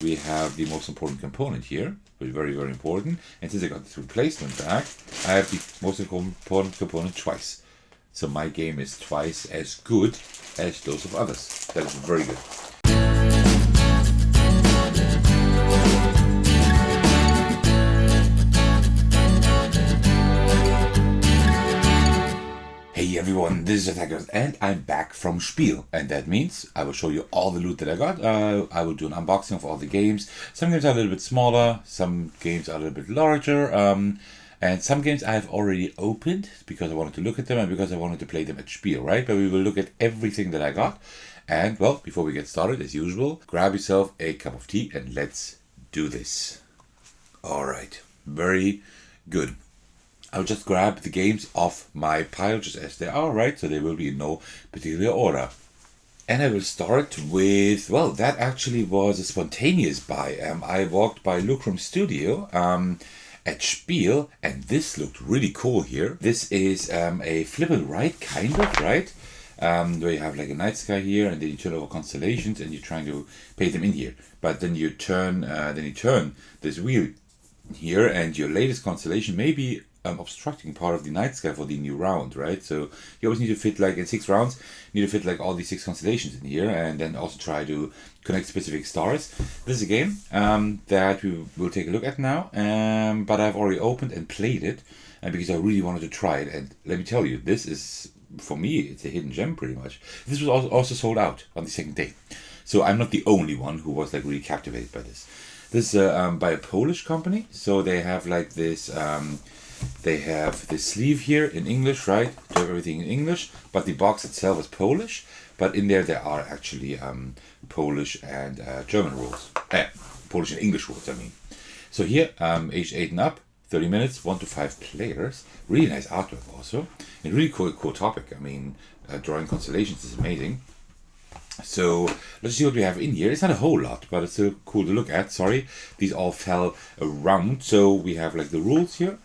We have the most important component here, which is very, very important. And since I got this replacement back, I have the most important component twice. So my game is twice as good as those of others. That is very good. Hey everyone, this is Thecos and I'm back from Spiel, and that means I will show you all the loot that I got. I will do an unboxing of all the games. Some games are a little bit smaller, some games are a little bit larger, and some games I have already opened because I wanted to look at them and because I wanted to play them at Spiel, right? But we will look at everything that I got. And well, before we get started, as usual, grab yourself a cup of tea and let's do this. Alright, very good. I'll just grab the games off my pile just as they are, right? So they will be in no particular order. And I will start with, well, that actually was a spontaneous buy. I walked by Lucrum Studio at Spiel, and this looked really cool here. This is a flip and write, kind of, right? Where you have like a night sky here, and then you turn over constellations, and you're trying to paint them in here. But then you turn this wheel here, and your latest constellation may be obstructing part of the night sky for the new round, right? So you always need to fit, like in 6 rounds, you need to fit like all these 6 constellations in here, and then also try to connect specific stars. This is a game that we will take a look at now, but I've already opened and played it, and because I really wanted to try it. And let me tell you, this is, for me, it's a hidden gem pretty much. This was also sold out on the second day, so I'm not the only one who was like really captivated by this. This is by a Polish company, so they have like this. They have the sleeve here in English, right? To have everything in English, but the box itself is Polish. But in there are actually Polish and German rules. Polish and English rules, I mean. So here, age 8 and up, 30 minutes, 1 to 5 players. Really nice artwork also. And really cool topic. I mean, drawing constellations is amazing. So let's see what we have in here. It's not a whole lot, but it's still cool to look at. Sorry, these all fell around. So we have like the rules here.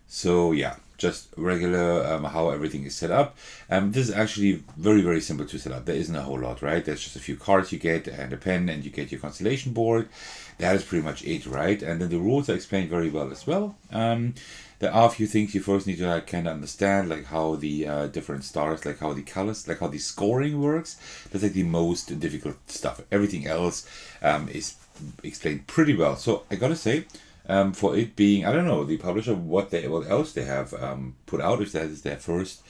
So yeah, just regular how everything is set up. This is actually very, very simple to set up. There isn't a whole lot, right? There's just a few cards you get and a pen, and you get your constellation board. That is pretty much it, right? And then the rules are explained very well as well. There are a few things you first need to like kind of understand, like how the different stars, like how the colors, like how the scoring works. That's like the most difficult stuff. Everything else is explained pretty well. So I gotta say, for it being, I don't know, the publisher, what else they have put out, if that is their first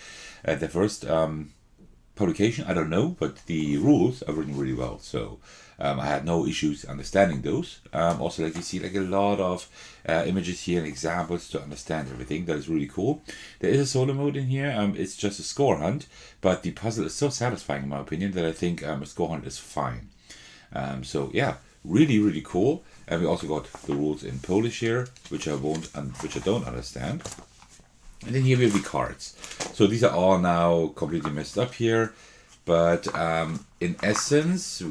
publication, I don't know, but the rules are written really well. So I had no issues understanding those. Also, like you see, like a lot of images here and examples to understand everything. That is really cool. There is a solo mode in here. It's just a score hunt, but the puzzle is so satisfying in my opinion that I think a score hunt is fine. So yeah, really, really cool. And we also got the rules in Polish here, which I don't understand. And then here we have the cards. So these are all now completely messed up here. But in essence,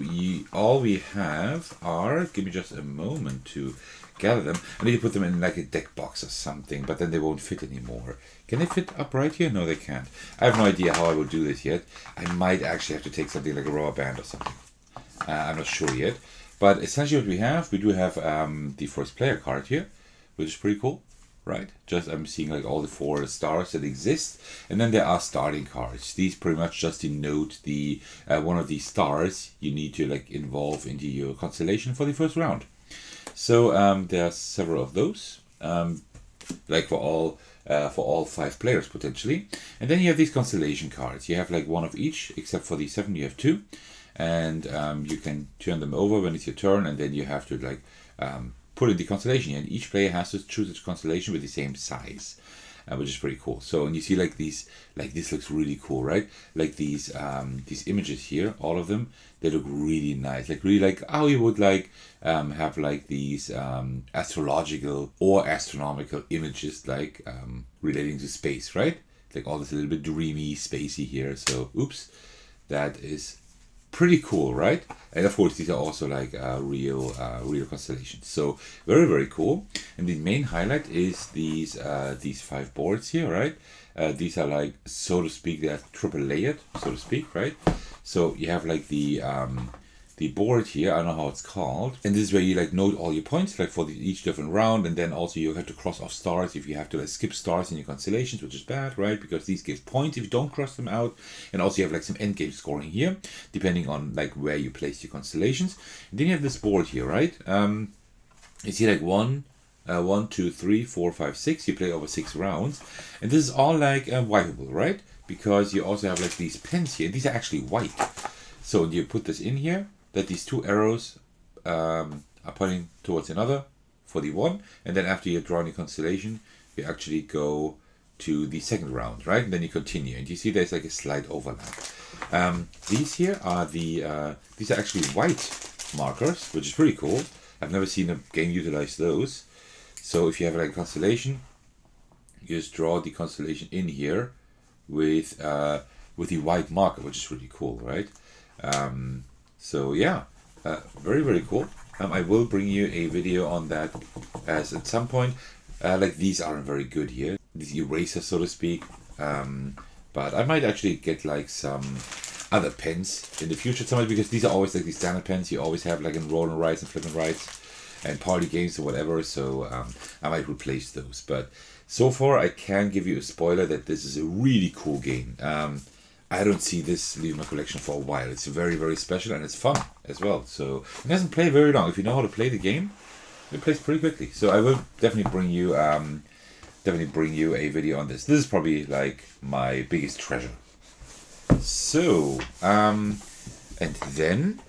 all we have are, give me just a moment to gather them. I need to put them in like a deck box or something, but then they won't fit anymore. Can they fit up right here? No, they can't. I have no idea how I will do this yet. I might actually have to take something like a rubber band or something. I'm not sure yet. But essentially what we do have the first player card here, which is pretty cool, right? Just I'm seeing like all the 4 stars that exist. And then there are starting cards. These pretty much just denote the one of these stars you need to like involve into your constellation for the first round. So there are several of those, like for all 5 players potentially. And then you have these constellation cards. You have like 1 of each, except for the 7 you have 2. And you can turn them over when it's your turn, and then you have to like put in the constellation, and each player has to choose a constellation with the same size, which is pretty cool. So, and you see like these, like this looks really cool, right? Like these images here, all of them, they look really nice, like really like how you would like have like these astrological or astronomical images, like relating to space, right? Like all this a little bit dreamy, spacey here. So, oops, that is pretty cool, right? And of course, these are also like real constellations. So very, very cool. And the main highlight is these 5 boards here, right? These are like, so to speak, they're triple layered, so to speak, right? So you have like the the board here. I don't know how it's called. And this is where you like note all your points, like for each different round. And then also you have to cross off stars if you have to like skip stars in your constellations, which is bad, right? Because these give points if you don't cross them out. And also you have like some end game scoring here, depending on like where you place your constellations. And then you have this board here, right? You see like 1, 2, 3, 4, 5, 6. You play over 6 rounds. And this is all like wipeable, right? Because you also have like these pens here. These are actually white. So you put this in here, that these 2 arrows are pointing towards another for the 1. And then after you've drawn your constellation, you actually go to the second round, right? And then you continue. And you see there's like a slight overlap. These here are these are actually white markers, which is pretty cool. I've never seen a game utilize those. So if you have like a constellation, you just draw the constellation in here with the white marker, which is really cool, right? So yeah, very, very cool. I will bring you a video on that as at some point. Like these aren't very good here, these erasers, so to speak. But I might actually get like some other pens in the future, because these are always like the standard pens you always have like in roll and rights and flip and rights and party games or whatever. So I might replace those. But so far I can give you a spoiler that this is a really cool game. I don't see this leaving my collection for a while. It's very, very special and it's fun as well. So it doesn't play very long. If you know how to play the game, it plays pretty quickly. So I will definitely bring you a video on this. This is probably like my biggest treasure. So and then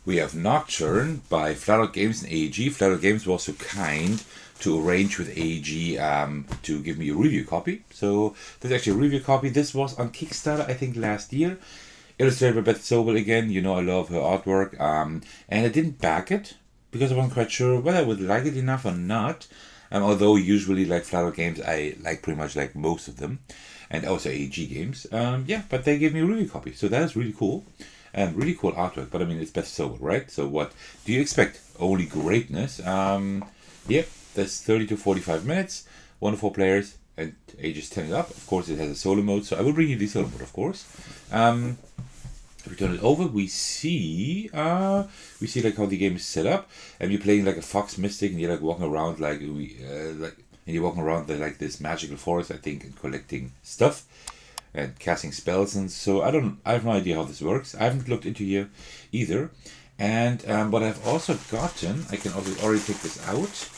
we have Nocturne by Flatout Games and AEG. Flatout Games was so kind to arrange with AEG to give me a review copy. So this is actually a review copy. This was on Kickstarter, I think, last year. Illustrated by Beth Sobel again. You know I love her artwork. And I didn't back it because I wasn't quite sure whether I would like it enough or not. Although usually like Flatout Games, I like pretty much like most of them. And also AEG games. Yeah, but they gave me a review copy. So that is really cool. And really cool artwork. But I mean, it's Beth Sobel, right? So what do you expect? Only greatness. Yeah, that's 30 to 45 minutes. 1 to 4 players. And ages 10 and up. Of course, it has a solo mode. So I will bring you the solo mode, of course. If we turn it over, we see like how the game is set up, and you're playing like a fox mystic, and you're like walking around and you're walking around like this magical forest, I think, and collecting stuff and casting spells. And so I have no idea how this works. I haven't looked into here either. And what I've also gotten, I can also already take this out,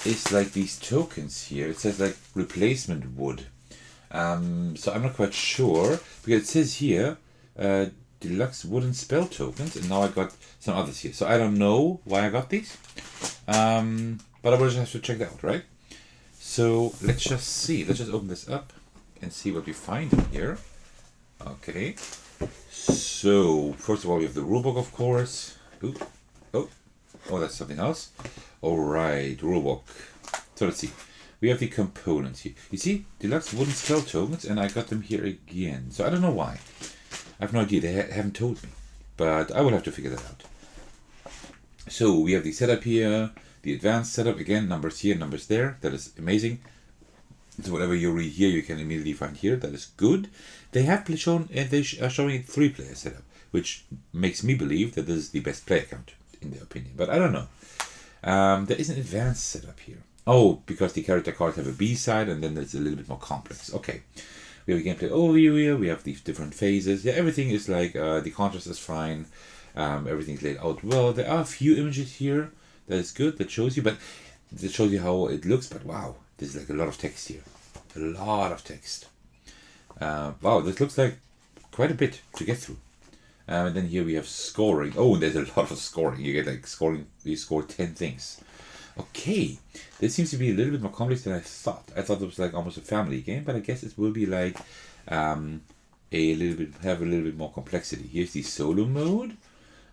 is like these tokens here. It says like replacement wood. So I'm not quite sure, because it says here deluxe wooden spell tokens, and now I got some others here. So I don't know why I got these, but I will just have to check that out, right? So let's just see. Let's just open this up and see what we find in here. Okay. So first of all, we have the rulebook, of course. Ooh. Oh, that's something else. All right, rulebook. So let's see. We have the components here. You see, deluxe wooden spell tokens, and I got them here again. So I don't know why. I have no idea. They haven't told me, but I will have to figure that out. So we have the setup here, the advanced setup again. Numbers here, numbers there. That is amazing. So whatever you read here, you can immediately find here. That is good. They have shown, and they are showing a 3-player setup, which makes me believe that this is the best player count in their opinion. But I don't know. There is an advanced setup here. Oh, because the character cards have a B side, and then it's a little bit more complex. Okay. We have a gameplay overview here. We have these different phases. Yeah, everything is like, the contrast is fine. Everything's laid out well. There are a few images here that is good, that shows you, how it looks. But wow, there's like a lot of text here. A lot of text. Wow, this looks like quite a bit to get through. And then here we have scoring. Oh, and there's a lot of scoring. You get like scoring, you score 10 things. Okay, this seems to be a little bit more complex than I thought. I thought it was like almost a family game, but I guess it will be like have a little bit more complexity. Here's the solo mode.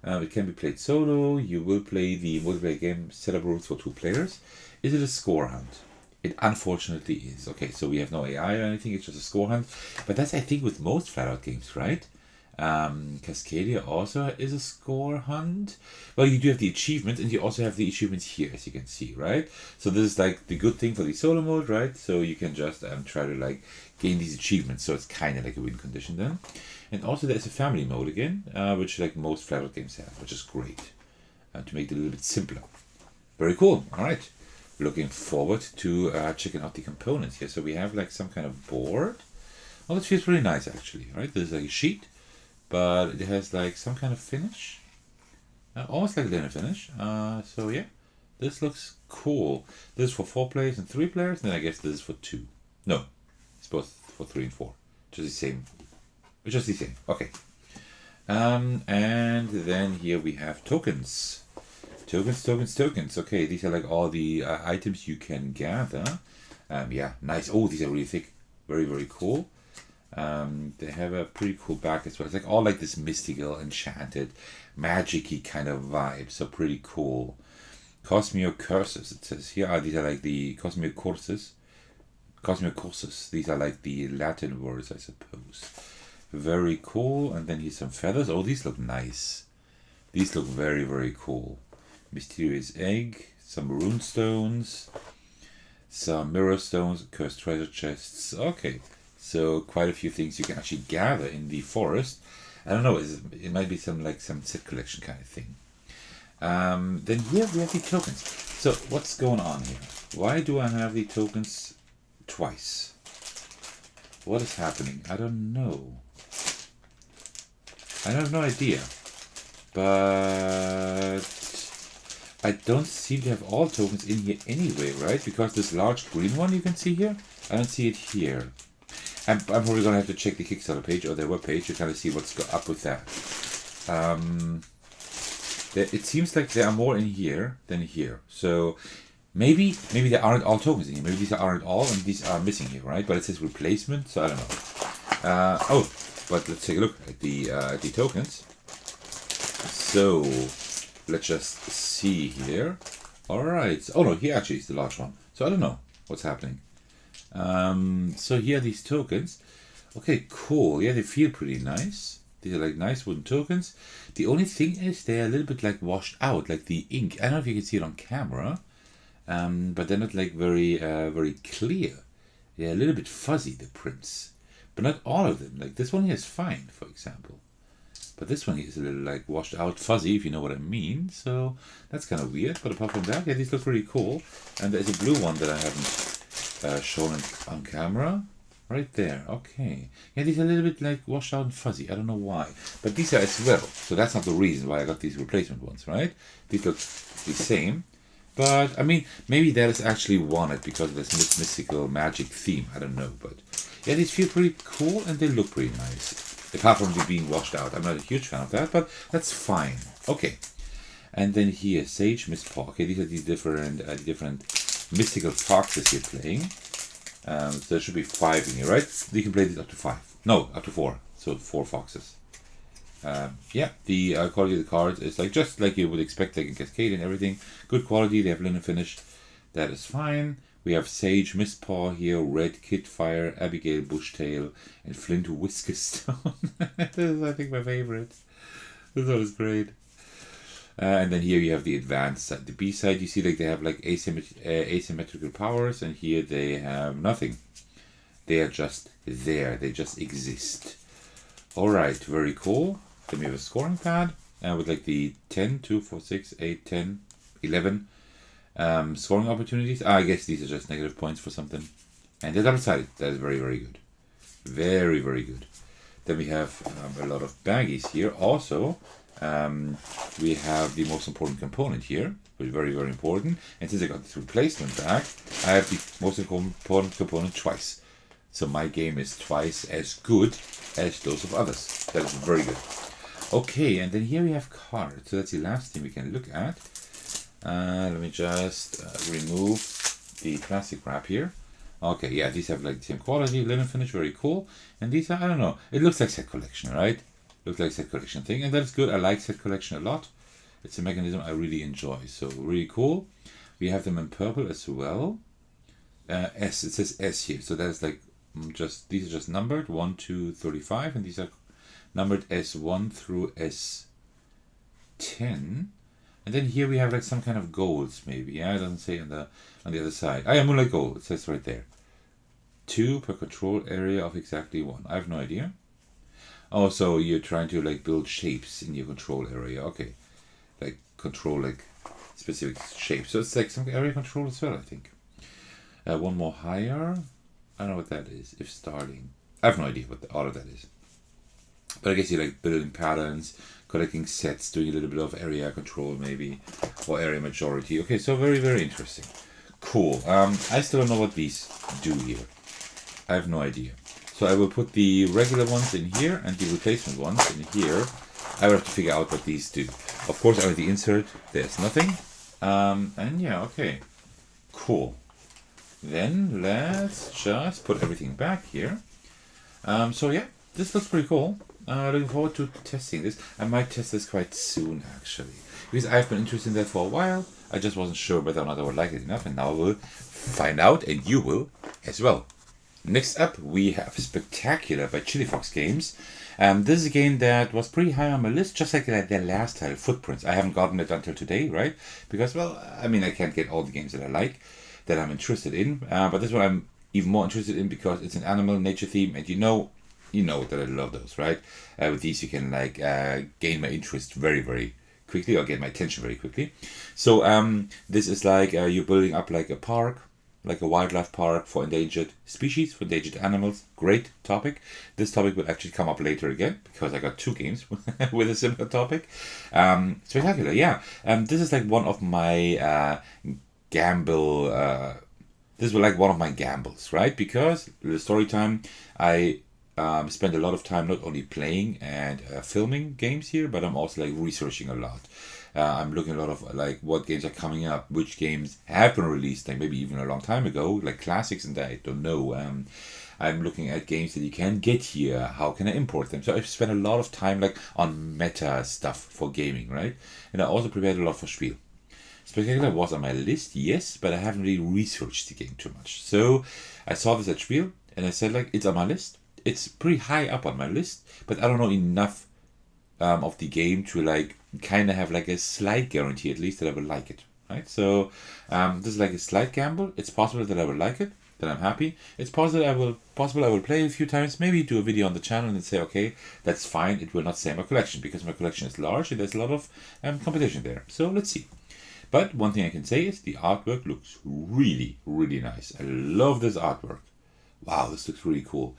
It can be played solo. You will play the multiplayer game setup rules for 2 players. Is it a score hunt? It unfortunately is. Okay, so we have no AI or anything. It's just a score hunt. But that's, I think, with most Flatout games, right? Cascadia also is a score hunt. Well, you do have the achievements, and you also have the achievements here, as you can see, right? So this is like the good thing for the solo mode, right? So you can just try to like gain these achievements. So it's kind of like a win condition then. And also there's a family mode again, which like most Flatout games have, which is great to make it a little bit simpler. Very cool. All right. Looking forward to checking out the components here. So we have like some kind of board. Oh, this feels really nice actually, right? There's like a sheet, but it has like some kind of finish. Almost like a linen finish. So yeah, this looks cool. This is for 4 players and 3 players. Then I guess this is for 2. No, it's both for 3 and 4. Just the same. It's just the same. Okay. And then here we have tokens. Tokens. Okay, these are like all the items you can gather. Yeah, nice. Oh, these are really thick. Very, very cool. They have a pretty cool back as well. It's like all like this mystical, enchanted, magic-y kind of vibe. So pretty cool. Cosmeo Curses, it says here. These are like the Cosmeo Curses. These are like the Latin words, I suppose. Very cool. And then here's some feathers. Oh, these look nice. These look very, very cool. Mysterious Egg, some rune stones, some mirror stones, cursed treasure chests. Okay, so quite a few things you can actually gather in the forest. I don't know, it might be some set collection kind of thing. Then here we have the tokens. So what's going on here? Why do I have the tokens twice? What is happening? I don't know. I have no idea. But I don't seem to have all tokens in here anyway, right? Because this large green one you can see here, I don't see it here. I'm probably going to have to check the Kickstarter page or their webpage to kind of see what's up with that. It seems like there are more in here than here. So maybe there aren't all tokens in here. Maybe these aren't all and these are missing here, right? But it says replacement, so I don't know. But let's take a look at the tokens. So let's just see here. Alright. Oh no, here actually is the large one. So I don't know what's happening. So here are these tokens. Okay, cool. Yeah, they feel pretty nice. These are like nice wooden tokens. The only thing is they're a little bit like washed out, like the ink. I don't know if you can see it on camera, but they're not like very clear. They're a little bit fuzzy, the prints. But not all of them. Like this one here is fine, for example. But this one here is a little like washed out fuzzy, if you know what I mean. So that's kind of weird. But apart from that, yeah, these look pretty cool. And there's a blue one that I haven't shown on camera. Right there. Okay. Yeah, these are a little bit like washed out and fuzzy. I don't know why. But these are as well. So that's not the reason why I got these replacement ones, right? These look the same. But, I mean, maybe that is actually wanted because of this mystical magic theme. I don't know. But, yeah, these feel pretty cool and they look pretty nice. Apart from them being washed out. I'm not a huge fan of that, but that's fine. Okay. And then here, Sage, Mistpaw. Okay, these are the different mystical foxes you're playing. So there should be 5 in here, right? You can play these up to 5. No, up to 4. So 4 foxes. Yeah, the quality of the cards is like just like you would expect, like in Cascadia and everything. Good quality. They have linen finish. That is fine. We have Sage, Mistpaw here, Red, Kitfire, Abigail, Bushtail, and Flint Whiskerstone. This is, I think, my favorite. This one is great. And then here you have the advanced side. The B side, you see like they have like asymmetrical powers, and here they have nothing. They are just there. They just exist. Alright, very cool. Then we have a scoring pad with like the 10, 2, 4, 6, 8, 10, 11 scoring opportunities. I guess these are just negative points for something. And they're double-sided. That is very, very good. Very, very good. Then we have a lot of baggies here. Also, we have the most important component here, which is very, very important. And since I got this replacement bag, I have the most important component twice. So my game is twice as good as those of others. That is very good. Okay, and then here we have cards. So that's the last thing we can look at. Let me just remove the plastic wrap here. Okay, yeah, these have like the same quality, linen finish, very cool. And these are, I don't know, it looks like set collection, right? Looks like set collection thing, and that's good. I like set collection a lot. It's a mechanism I really enjoy, so really cool. We have them in purple as well. S, it says S here, so that's like these are just numbered 1 to 35, and these are numbered S1 through S10. And then here we have like some kind of goals, maybe. Yeah, it doesn't say on the other side. Ah, yeah, Moonlight Goal. It says right there. 2 per control area of exactly 1. I have no idea. Oh, so you're trying to like build shapes in your control area. Okay, like control like specific shapes. So it's like some area control as well, I think. One more higher. I don't know what that is. If starting, I have no idea what all of that is. But I guess you like building patterns, collecting sets, doing a little bit of area control maybe, or area majority. Okay, so very, very interesting. Cool. I still don't know what these do here. I have no idea. So I will put the regular ones in here and the replacement ones in here. I will have to figure out what these do. Of course, out of the insert, there's nothing. And yeah, okay. Cool. Then let's just put everything back here. So yeah, this looks pretty cool. Looking forward to testing this. I might test this quite soon, actually. Because I've been interested in that for a while. I just wasn't sure whether or not I would like it enough. And now we'll find out, and you will as well. Next up, we have Spectacular by Chili Fox Games. This is a game that was pretty high on my list, just like their last title, Footprints. I haven't gotten it until today, right? Because, well, I mean, I can't get all the games that I like, that I'm interested in. But this one I'm even more interested in because it's an animal nature theme, and you know that I love those, right? With these, you can like gain my interest very, very quickly, or get my attention very quickly. So this is like you're building up like a park, like a wildlife park for endangered species, for endangered animals. Great topic. This topic will actually come up later again, because I got 2 games with a similar topic. Spectacular, yeah. This is like one of my gamble. This was like one of my gambles, right? Because the story time, I spend a lot of time not only playing and filming games here, but I'm also like researching a lot. I'm looking at a lot of like what games are coming up, which games have been released, like maybe even a long time ago, like classics, and I don't know. I'm looking at games that you can get here. How can I import them? So I've spent a lot of time like on meta stuff for gaming, right? And I also prepared a lot for Spiel. Spectacular was on my list, yes, but I haven't really researched the game too much. So I saw this at Spiel, and I said like, it's on my list. It's pretty high up on my list, but I don't know enough of the game to like kind of have like a slight guarantee at least that I will like it, right? So this is like a slight gamble. It's possible that I will like it, that I'm happy. It's possible I will play a few times, maybe do a video on the channel and say, okay, that's fine. It will not say my collection because my collection is large and there's a lot of competition there. So let's see. But one thing I can say is the artwork looks really, really nice. I love this artwork. Wow, this looks really cool.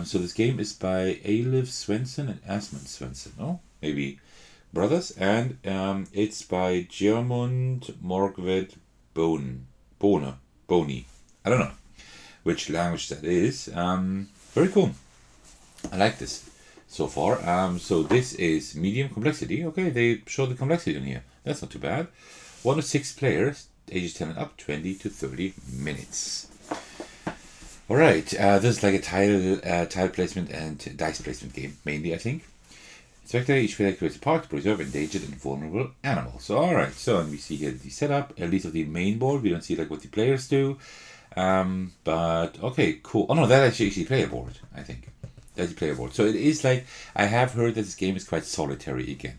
So this game is by Alif Svensson and Asmund Svensson, no? Maybe brothers. And it's by Gjermund Morgved Boni. I don't know which language that is. Very cool. I like this so far. So this is medium complexity. Okay, they show the complexity on here. That's not too bad. 1 to 6 players, ages 10 and up, 20 to 30 minutes. Alright, this is like a tile placement and dice placement game, mainly, I think. Spectacular, each player creates a park to preserve endangered and vulnerable animals. Alright, so and we see here the setup, at least of the main board. We don't see like what the players do. But, okay, cool. Oh no, that's actually player board, I think. That's the player board. So it is like, I have heard that this game is quite solitary again.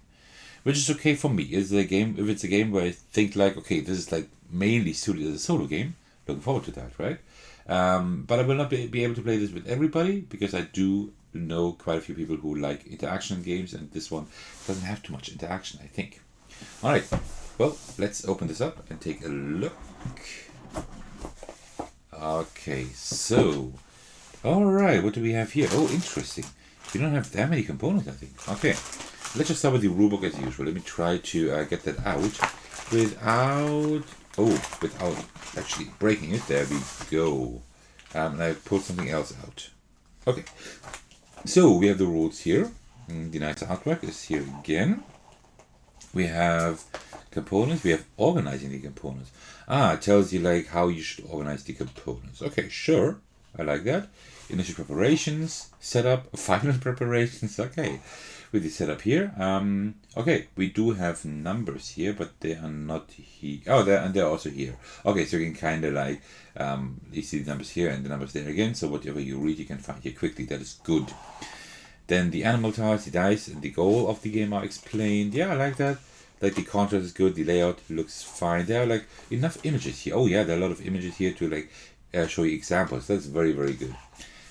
Which is okay for me. If it's a game where I think like, okay, this is like mainly suited as a solo game, looking forward to that, right? But I will not be able to play this with everybody because I do know quite a few people who like interaction games, and this one doesn't have too much interaction, I think. Alright, well, let's open this up and take a look. Okay, so, alright, what do we have here? Oh, interesting. We don't have that many components, I think. Okay. Let's just start with the rulebook as usual. Let me try to get that out without actually breaking it. There we go. And I pulled something else out. Okay. So we have the rules here. The nice artwork is here again. We have components. We have organizing the components. It tells you like how you should organize the components. Okay, sure. I like that. Initial preparations, setup, final preparations. Okay. With the setup here. Okay, we do have numbers here, but they are not here. Oh, they're also here. Okay, so you can kind of like, you see the numbers here and the numbers there again. So whatever you read, you can find here quickly. That is good. Then the animal tiles, the dice, and the goal of the game are explained. Yeah, I like that. Like the contrast is good, the layout looks fine. There are like enough images here. Oh yeah, there are a lot of images here to like show you examples. That's very, very good.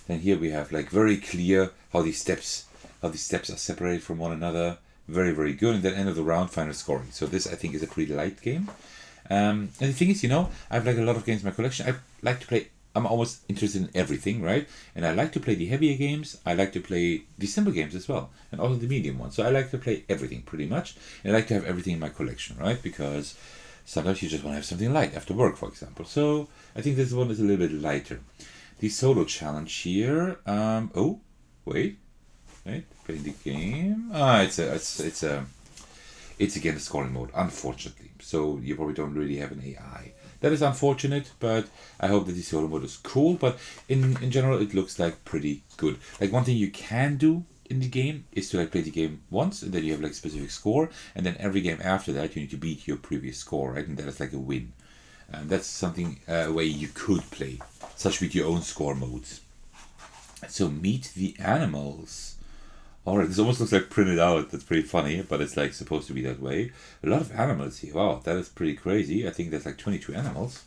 Then here we have like very clear how these steps are separated from one another. Very, very good. And then end of the round, final scoring. So this I think is a pretty light game. And the thing is, I have like a lot of games in my collection. I like to play. I'm always interested in everything, right? And I like to play the heavier games. I like to play the simple games as well, and also the medium ones. So I like to play everything pretty much, and I like to have everything in my collection, right? Because sometimes you just want to have something light after work, for example. So I think this one is a little bit lighter. The solo challenge here. Oh, wait, playing the game. It's again a scoring mode, unfortunately. So you probably don't really have an AI. That is unfortunate, but I hope that the solo mode is cool. But in general, it looks like pretty good. Like one thing you can do in the game is to like play the game once, and then you have like a specific score, and then every game after that you need to beat your previous score, right? And that is like a win. And that's something way you could play, such with your own score modes. So meet the animals. Alright, this almost looks like printed out. That's pretty funny, but it's like supposed to be that way. A lot of animals here. Wow, that is pretty crazy. I think there's like 22 animals.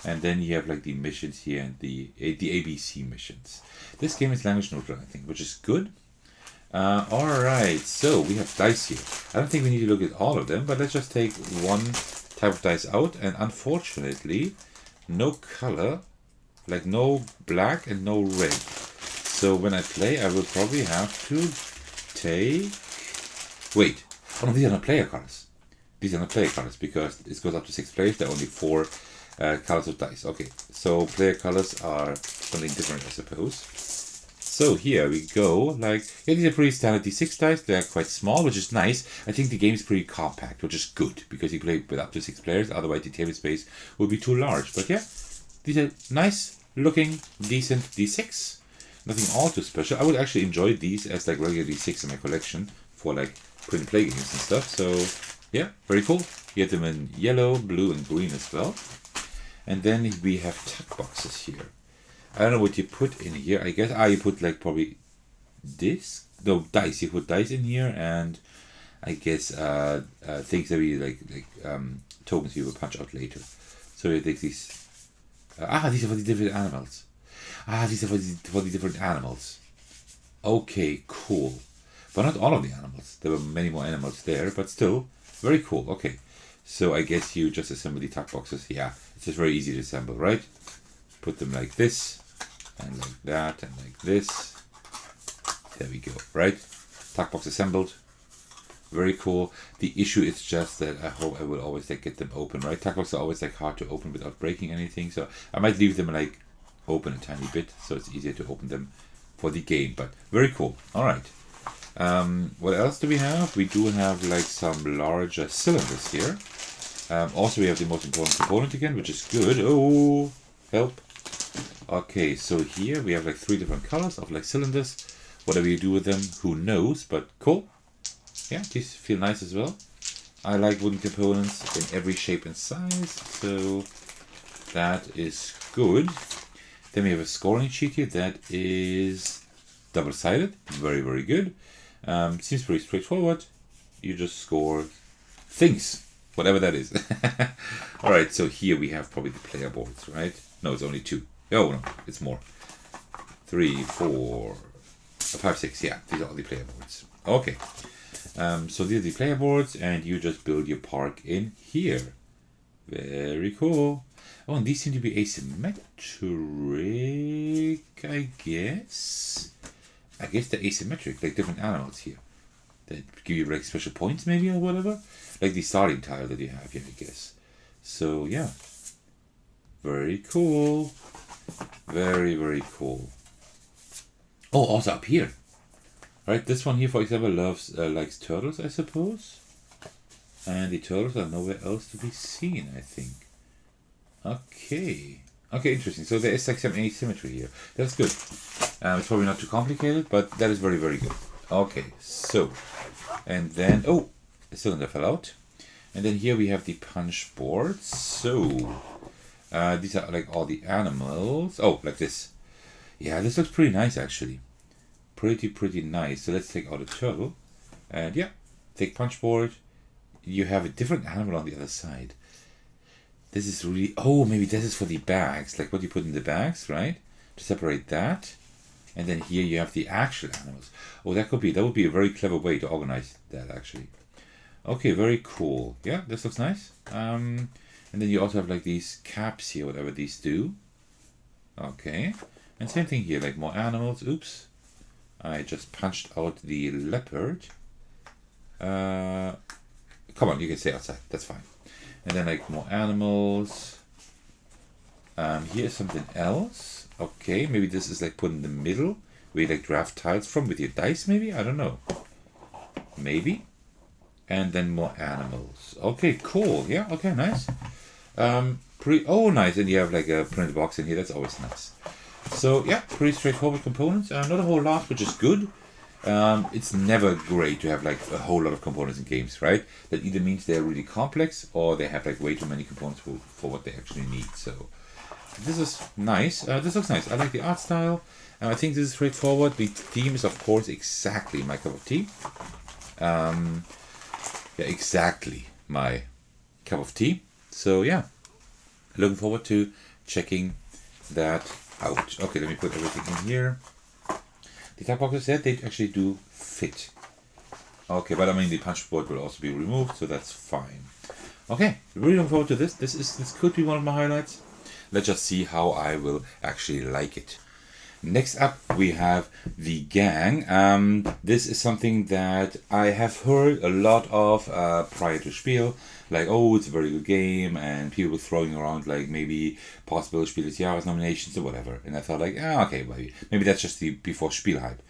And then you have like the missions here and the ABC missions. This game is language neutral, I think, which is good. Alright, so we have dice here. I don't think we need to look at all of them, but let's just take one type of dice out. And unfortunately, no color, like no black and no red. So when I play, I will probably have to take... Wait. Oh no, these are not player cards. These are not player cards because it goes up to 6 players. There are only 4 colors of dice. Okay, so player colors are something different, I suppose. So here we go. Like, yeah, these are pretty standard D6 dice. They're quite small, which is nice. I think the game is pretty compact, which is good because you play with up to 6 players. Otherwise, the table space would be too large. But yeah, these are nice looking, decent D6. Nothing all too special. I would actually enjoy these as like regular D6 in my collection for like print and play games and stuff. So yeah, very cool. You get them in yellow, blue, and green as well. And then we have tuck boxes here. I don't know what you put in here. I guess you put like probably this. No, dice. You put dice in here, and I guess things that we like tokens you will punch out later. So you take these. These are for the different animals. These are for the different animals. Okay, cool. But not all of the animals. There were many more animals there, but still, very cool. Okay, so I guess you just assemble the tuck boxes. Yeah, it's just very easy to assemble, right? Put them like this, and like that, and like this. There we go, right? Tuck box assembled. Very cool. The issue is just that I hope I will always like get them open, right? Tuck boxes are always like hard to open without breaking anything, so I might leave them like open a tiny bit so it's easier to open them for the game, but very cool. All right, what else do we have? We do have like some larger cylinders here. Also we have the most important component again, which is good. Oh, help. Okay, so here we have like 3 different colors of like cylinders. Whatever you do with them, who knows, but cool. Yeah, these feel nice as well. I like wooden components in every shape and size, so that is good. Then we have a scoring sheet here that is double-sided. Very, very good. Seems pretty straightforward. You just score things, whatever that is. Alright, so here we have probably the player boards, right? No, it's only 2. Oh, no, it's more. 3, 4, 5, 6. Yeah, these are all the player boards. Okay. So these are the player boards, and you just build your park in here. Very cool. Oh, and these seem to be asymmetric, I guess. I guess they're asymmetric, like different animals here. That give you like special points maybe or whatever. Like the starting tile that you have here, I guess. So, yeah. Very cool. Very, very cool. Oh, also up here. Right, this one here, for example, likes turtles, I suppose. And the turtles are nowhere else to be seen, I think. Okay. Okay, interesting. So there is like some asymmetry here. That's good. It's probably not too complicated, but that is very, very good. Okay, so. And then, oh, the cylinder fell out. And then here we have the punch board. So, these are like all the animals. Oh, like this. Yeah, this looks pretty nice, actually. pretty nice. So let's take out a turtle, and yeah, take punch board. You have a different animal on the other side. This is really, oh, maybe this is for the bags, like what you put in the bags, right? To separate that. And then here you have the actual animals. Oh, that would be a very clever way to organize that, actually. Okay, very cool. Yeah, this looks nice. And then you also have like these caps here, whatever these do. Okay. And same thing here, like more animals. Oops. I just punched out the leopard. Come on, you can stay outside. That's fine. And then like more animals. Here's something else. Okay, maybe this is like put in the middle where you like draft tiles from with your dice, maybe? I don't know. Maybe. And then more animals. Okay, cool. Yeah, okay, nice. Oh, nice. And you have like a printed box in here. That's always nice. So, yeah, pretty straightforward components. Not a whole lot, which is good. It's never great to have like a whole lot of components in games, right? That either means they're really complex or they have like way too many components for what they actually need. So this is nice. This looks nice. I like the art style. I think this is straightforward. The theme is of course exactly my cup of tea. Yeah, exactly my cup of tea. So yeah, looking forward to checking that out. Okay, let me put everything in here. The tag boxes there, they actually do fit. Okay, but I mean the punch board will also be removed, so that's fine. Okay, really looking forward to this. This could be one of my highlights. Let's just see how I will actually like it. Next up, we have the gang. This is something that I have heard a lot of prior to Spiel. Like, oh, it's a very good game, and people throwing around like maybe possible Spiel des Jahres nominations or whatever. And I thought like, okay, maybe that's just the before Spiel hype.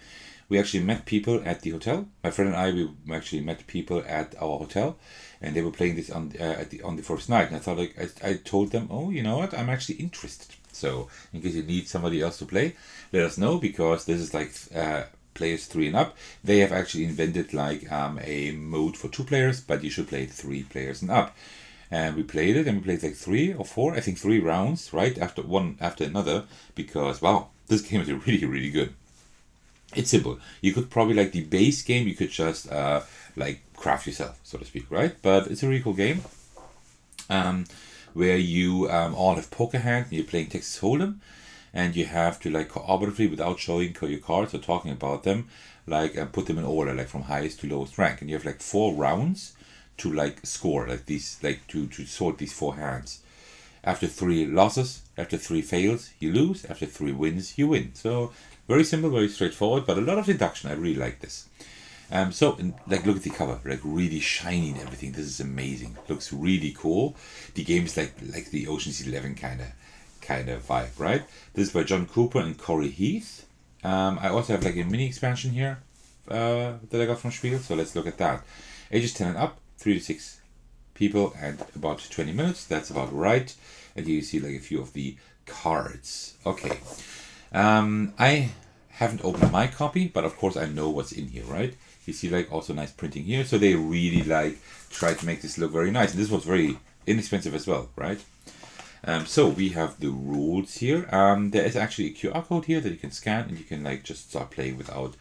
We actually met people at the hotel. My friend and I, we actually met people at our hotel, and they were playing this on the first night. And I thought like, I told them, oh, you know what, I'm actually interested. So in case you need somebody else to play, let us know, because this is like players 3 and up. They have actually invented like a mode for 2 players, but you should play 3 players and up. And we played it, and we played like 3 or 4, I think 3 rounds, right, after one after another, because wow, this game is really good. It's simple. You could probably like the base game, you could just like craft yourself, so to speak, right? But it's a really cool game. Where you all have poker hands and you're playing Texas Hold'em, and you have to like cooperatively, without showing your cards or talking about them, like put them in order, like from highest to lowest rank, and you have like 4 rounds to like score like these, like to sort these 4 hands. After 3 losses, after 3 fails, you lose. After 3 wins, you win. So very simple, very straightforward, but a lot of deduction. I really like this. Like, look at the cover, like really shiny and everything. This is amazing. Looks really cool. The game is like the Ocean's 11 kind of vibe, right? This is by John Cooper and Corey Heath. I also have like a mini expansion here that I got from Spiel. So let's look at that. Ages 10 and up, 3 to 6 people, and about 20 minutes. That's about right. And here you see like a few of the cards. Okay. I haven't opened my copy, but of course I know what's in here, right? You see like also nice printing here. So they really like try to make this look very nice. And this was very inexpensive as well, right? So we have the rules here. There is actually a QR code here that you can scan, and you can like just start playing without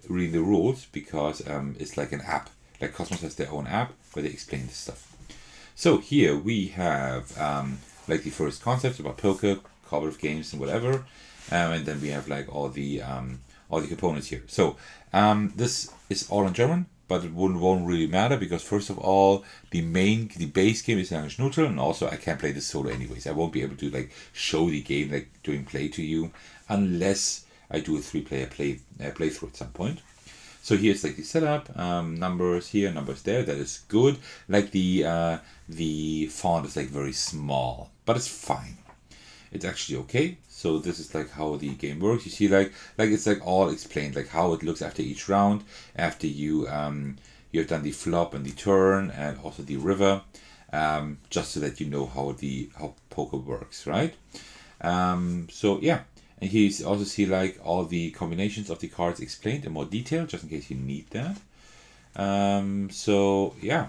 reading the rules, because it's like an app. Like Cosmos has their own app where they explain this stuff. So here we have like the first concepts about poker, cooperative games, and whatever. And then we have like all the components here. So this is all in German, but it won't really matter, because first of all, the base game is language neutral, and also I can't play this solo anyways. I won't be able to like show the game like doing play to you unless I do a 3-player playthrough at some point. So here's like the setup, numbers here, numbers there. That is good. Like the font is like very small, but it's fine. It's actually okay. So this is like how the game works. You see like it's like all explained, like how it looks after each round, after you have done the flop and the turn and also the river, just so that you know how poker works, right? So yeah, and here you also see like all the combinations of the cards explained in more detail, just in case you need that. So yeah,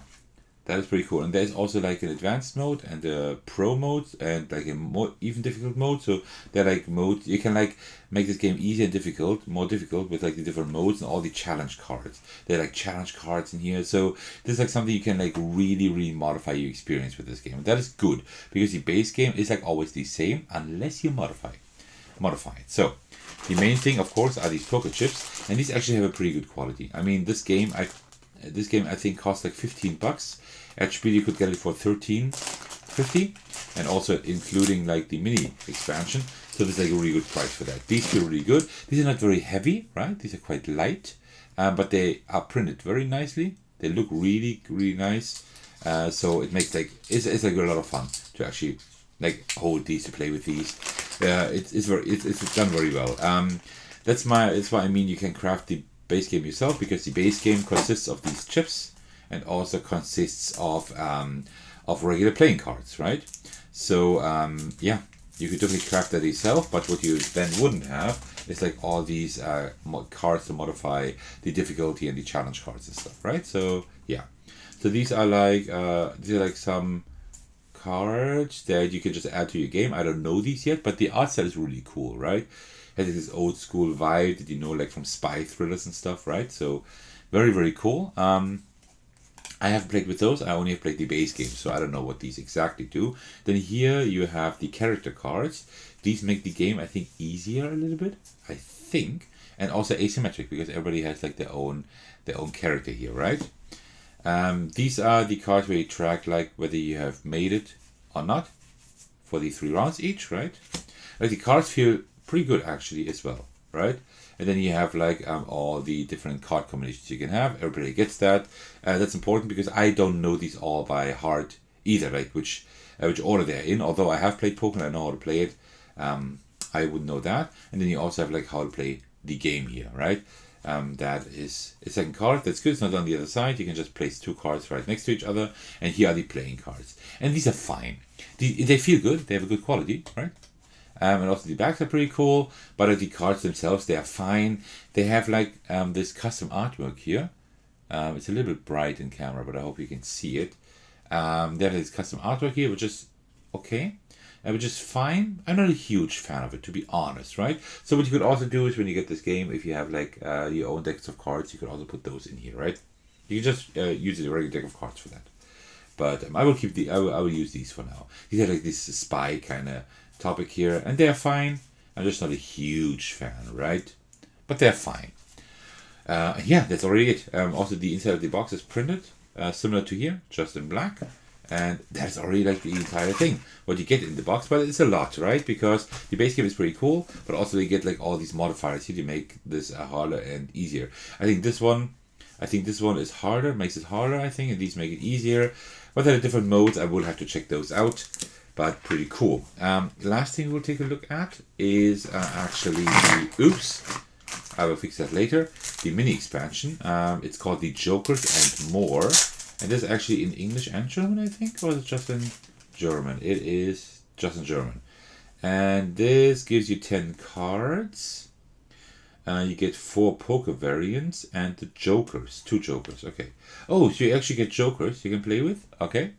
That is pretty cool. And there's also like an advanced mode and a pro mode and like a more even difficult mode. So they're like modes you can like make this game easier and difficult, more difficult with like the different modes and all the challenge cards. They're like challenge cards in here. So this is like something you can like really modify your experience with this game. And that is good because the base game is like always the same unless you modify it. So the main thing, of course, are these poker chips, and these actually have a pretty good quality. I mean, this game I think costs like $15. At Spiel you could get it for $13.50, and also including like the mini expansion. So this is like a really good price for that. These feel really good. These are not very heavy, right? These are quite light, but they are printed very nicely. They look really nice. So it makes like it's like a lot of fun to actually like hold these, to play with these. It's done very well. That's why I mean you can craft the base game yourself, because the base game consists of these chips and also consists of regular playing cards, right? So yeah, you could definitely craft that yourself, but what you then wouldn't have is like all these cards to modify the difficulty and the challenge cards and stuff, right? So yeah, so these are like some cards that you can just add to your game. I don't know these yet, but the art style is really cool, right? It has this old school vibe that you know, like from spy thrillers and stuff, right? So very cool. I haven't played with those. I only have played the base game, so I don't know what these exactly do. Then here you have the character cards. These make the game, I think, easier a little bit, I think, and also asymmetric because everybody has like their own character here, right? These are the cards where you track like whether you have made it or not for the 3 rounds each, right? Like the cards feel pretty good actually as well, right? And then you have like all the different card combinations you can have. Everybody gets that. That's important because I don't know these all by heart either, like which order they're in. Although I have played poker and I know how to play it, I would know that. And then you also have like how to play the game here, right? That is a second card. That's good. It's not on the other side. You can just place 2 cards right next to each other. And here are the playing cards. And these are fine. They feel good. They have a good quality, right? And also the backs are pretty cool, but the cards themselves, they are fine. They have like this custom artwork here. It's a little bit bright in camera, but I hope you can see it. They have this custom artwork here, which is okay, which is fine. I'm not a huge fan of it, to be honest, right? So what you could also do is when you get this game, if you have like your own decks of cards, you could also put those in here, right? You can just use a regular deck of cards for that. But I will keep I will use these for now. These are like this spy kind of topic here, and they're fine. I'm just not a huge fan, right? But they're fine. Yeah, that's already it. Also, the inside of the box is printed, similar to here, just in black. And that's already like the entire thing, what you get in the box. But it's a lot, right? Because the base game is pretty cool, but also they get like all these modifiers here to make this harder and easier. I think this one is harder, makes it harder, I think, and these make it easier. But there are different modes. I will have to check those out. But pretty cool. Last thing we'll take a look at is actually I will fix that later. The mini expansion. It's called the Jokers and More. And this is actually in English and German, I think. Or is it just in German? It is just in German. And this gives you 10 cards. You get 4 poker variants and the Jokers. 2 Jokers. Okay. Oh, so you actually get Jokers you can play with. Okay.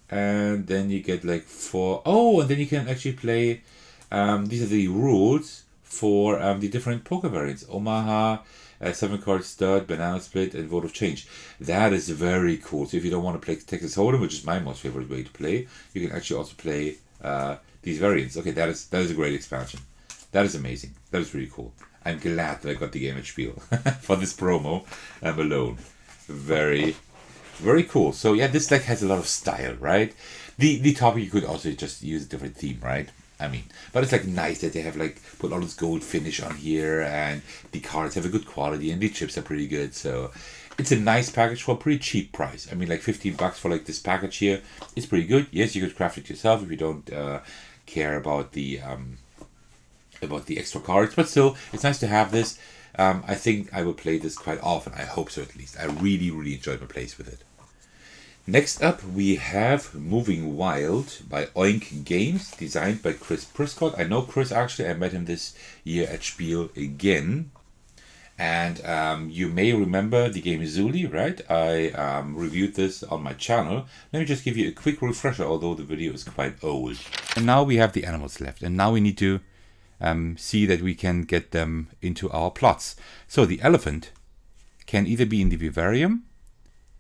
And then you get like 4. Oh, and then you can actually play. These are the rules for the different poker variants. Omaha, 7-card stud, banana split, and vote of change. That is very cool. So if you don't want to play Texas Hold'em, which is my most favorite way to play, you can actually also play these variants. Okay, that is a great expansion. That is amazing. That is really cool. I'm glad that I got the game at Spiel for this promo alone. Very cool. So yeah, this deck has a lot of style, right? The topic you could also just use a different theme, right? I mean, but it's like nice that they have like put all this gold finish on here, and the cards have a good quality, and the chips are pretty good. So it's a nice package for a pretty cheap price. I mean, like $15 for like this package here is pretty good. Yes, you could craft it yourself if you don't care about the extra cards, but still, it's nice to have this. I think I will play this quite often. I hope so, at least. I really enjoyed my plays with it. Next up, we have Moving Wild by Oink Games, designed by Chris Prescott. I know Chris, actually. I met him this year at Spiel again. And you may remember the game Zuli, right? I reviewed this on my channel. Let me just give you a quick refresher, although the video is quite old. And now we have the animals left, and now we need to see that we can get them into our plots. So the elephant can either be in the vivarium,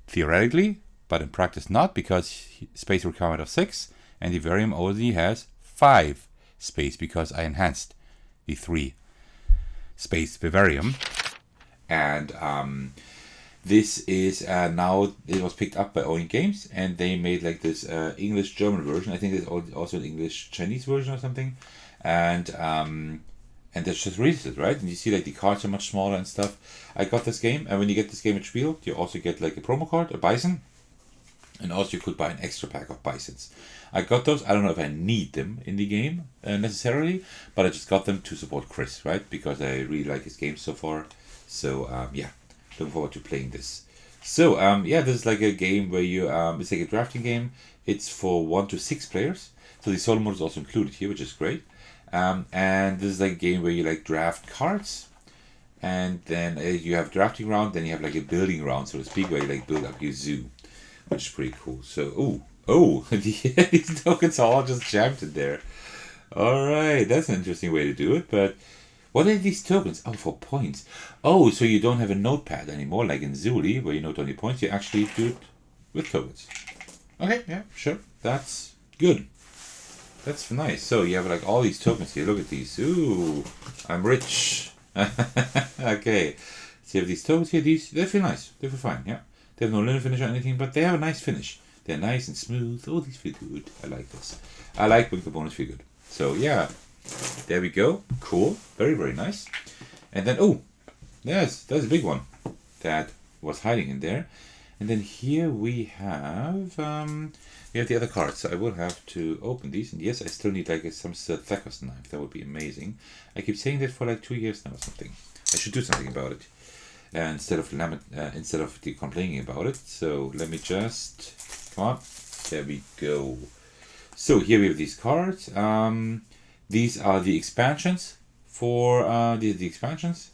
theoretically, but in practice not, because space requirement of 6, and the vivarium only has 5 space, because I enhanced the 3 space vivarium. And this is now, it was picked up by Owen Games, and they made like this English-German version. I think there's also an English-Chinese version or something. And that's just released it, right? And you see like the cards are much smaller and stuff. I got this game, and when you get this game at Spiel, you also get like a promo card, a bison, and also you could buy an extra pack of bisons. I got those. I don't know if I need them in the game necessarily, but I just got them to support Chris, right? Because I really like his game so far. So yeah, looking forward to playing this. So yeah, this is like a game where you it's like a drafting game. It's for 1 to 6 players. So the solo mode is also included here, which is great. And this is like a game where you like draft cards, and then you have drafting round, then you have like a building round, so to speak, where you like build up your zoo, which is pretty cool. So these tokens are all just jammed in there. All right, that's an interesting way to do it. But what are these tokens? Oh, for points. Oh, so you don't have a notepad anymore, like in Zuli, where you note only points. You actually do it with tokens. Okay, yeah, sure, that's good. That's nice. So you have like all these tokens here. Look at these. Ooh, I'm rich. Okay. So you have these tokens here. They feel nice. They feel fine. Yeah. They have no linen finish or anything, but they have a nice finish. They're nice and smooth. Oh, these feel good. I like this. I like when components feel good. So yeah, there we go. Cool. Very, very nice. And then, oh, yes, that's a big one that was hiding in there. And then here we have the other cards. So I will have to open these. And yes, I still need like some Thecos knife. That would be amazing. I keep saying that for like 2 years now or something. I should do something about it instead of complaining about it. So let me just come on. There we go. So here we have these cards. These are the expansions for the expansions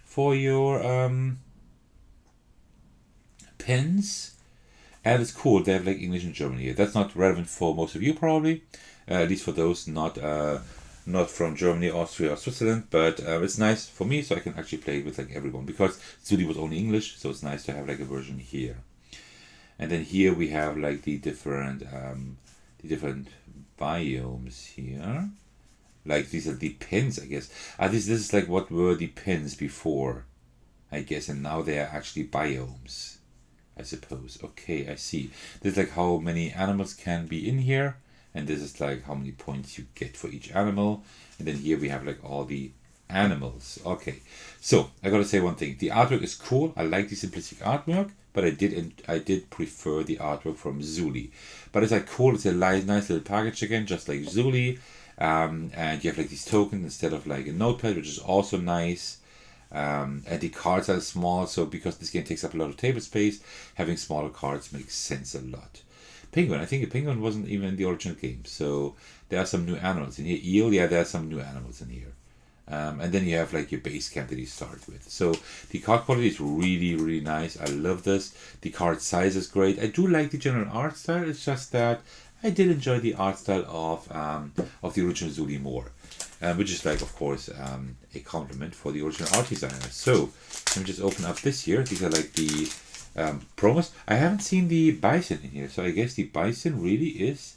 for your pins. And it's cool, they have like English and German here. That's not relevant for most of you probably, at least for those not from Germany, Austria or Switzerland, but it's nice for me, so I can actually play it with like everyone, because Zuli was only English, so it's nice to have like a version here. And then here we have like the different biomes here. Like these are the pins, I guess. This is like what were the pins before, I guess, and now they are actually biomes, I suppose. Okay, I see. This is like how many animals can be in here, and this is like how many points you get for each animal. And then here we have like all the animals. Okay, so I gotta say one thing. The artwork is cool. I like the simplistic artwork, but I did prefer the artwork from Zuli. But it's like cool. It's a nice little package again, just like Zuli. And you have like these tokens instead of like a notepad, which is also nice. And the cards are small, so because this game takes up a lot of table space, having smaller cards makes sense a lot. Penguin, I think a penguin wasn't even in the original game, so there are some new animals in here. Eel, yeah, there are some new animals in here. And then you have like your base camp that you start with. So the card quality is really, really nice. I love this. The card size is great. I do like the general art style. It's just that I did enjoy the art style of the original Zuli more. Which is like, of course, a compliment for the original art designer. So let me just open up this here. These are like the promos. I haven't seen the bison in here, so I guess the bison really is,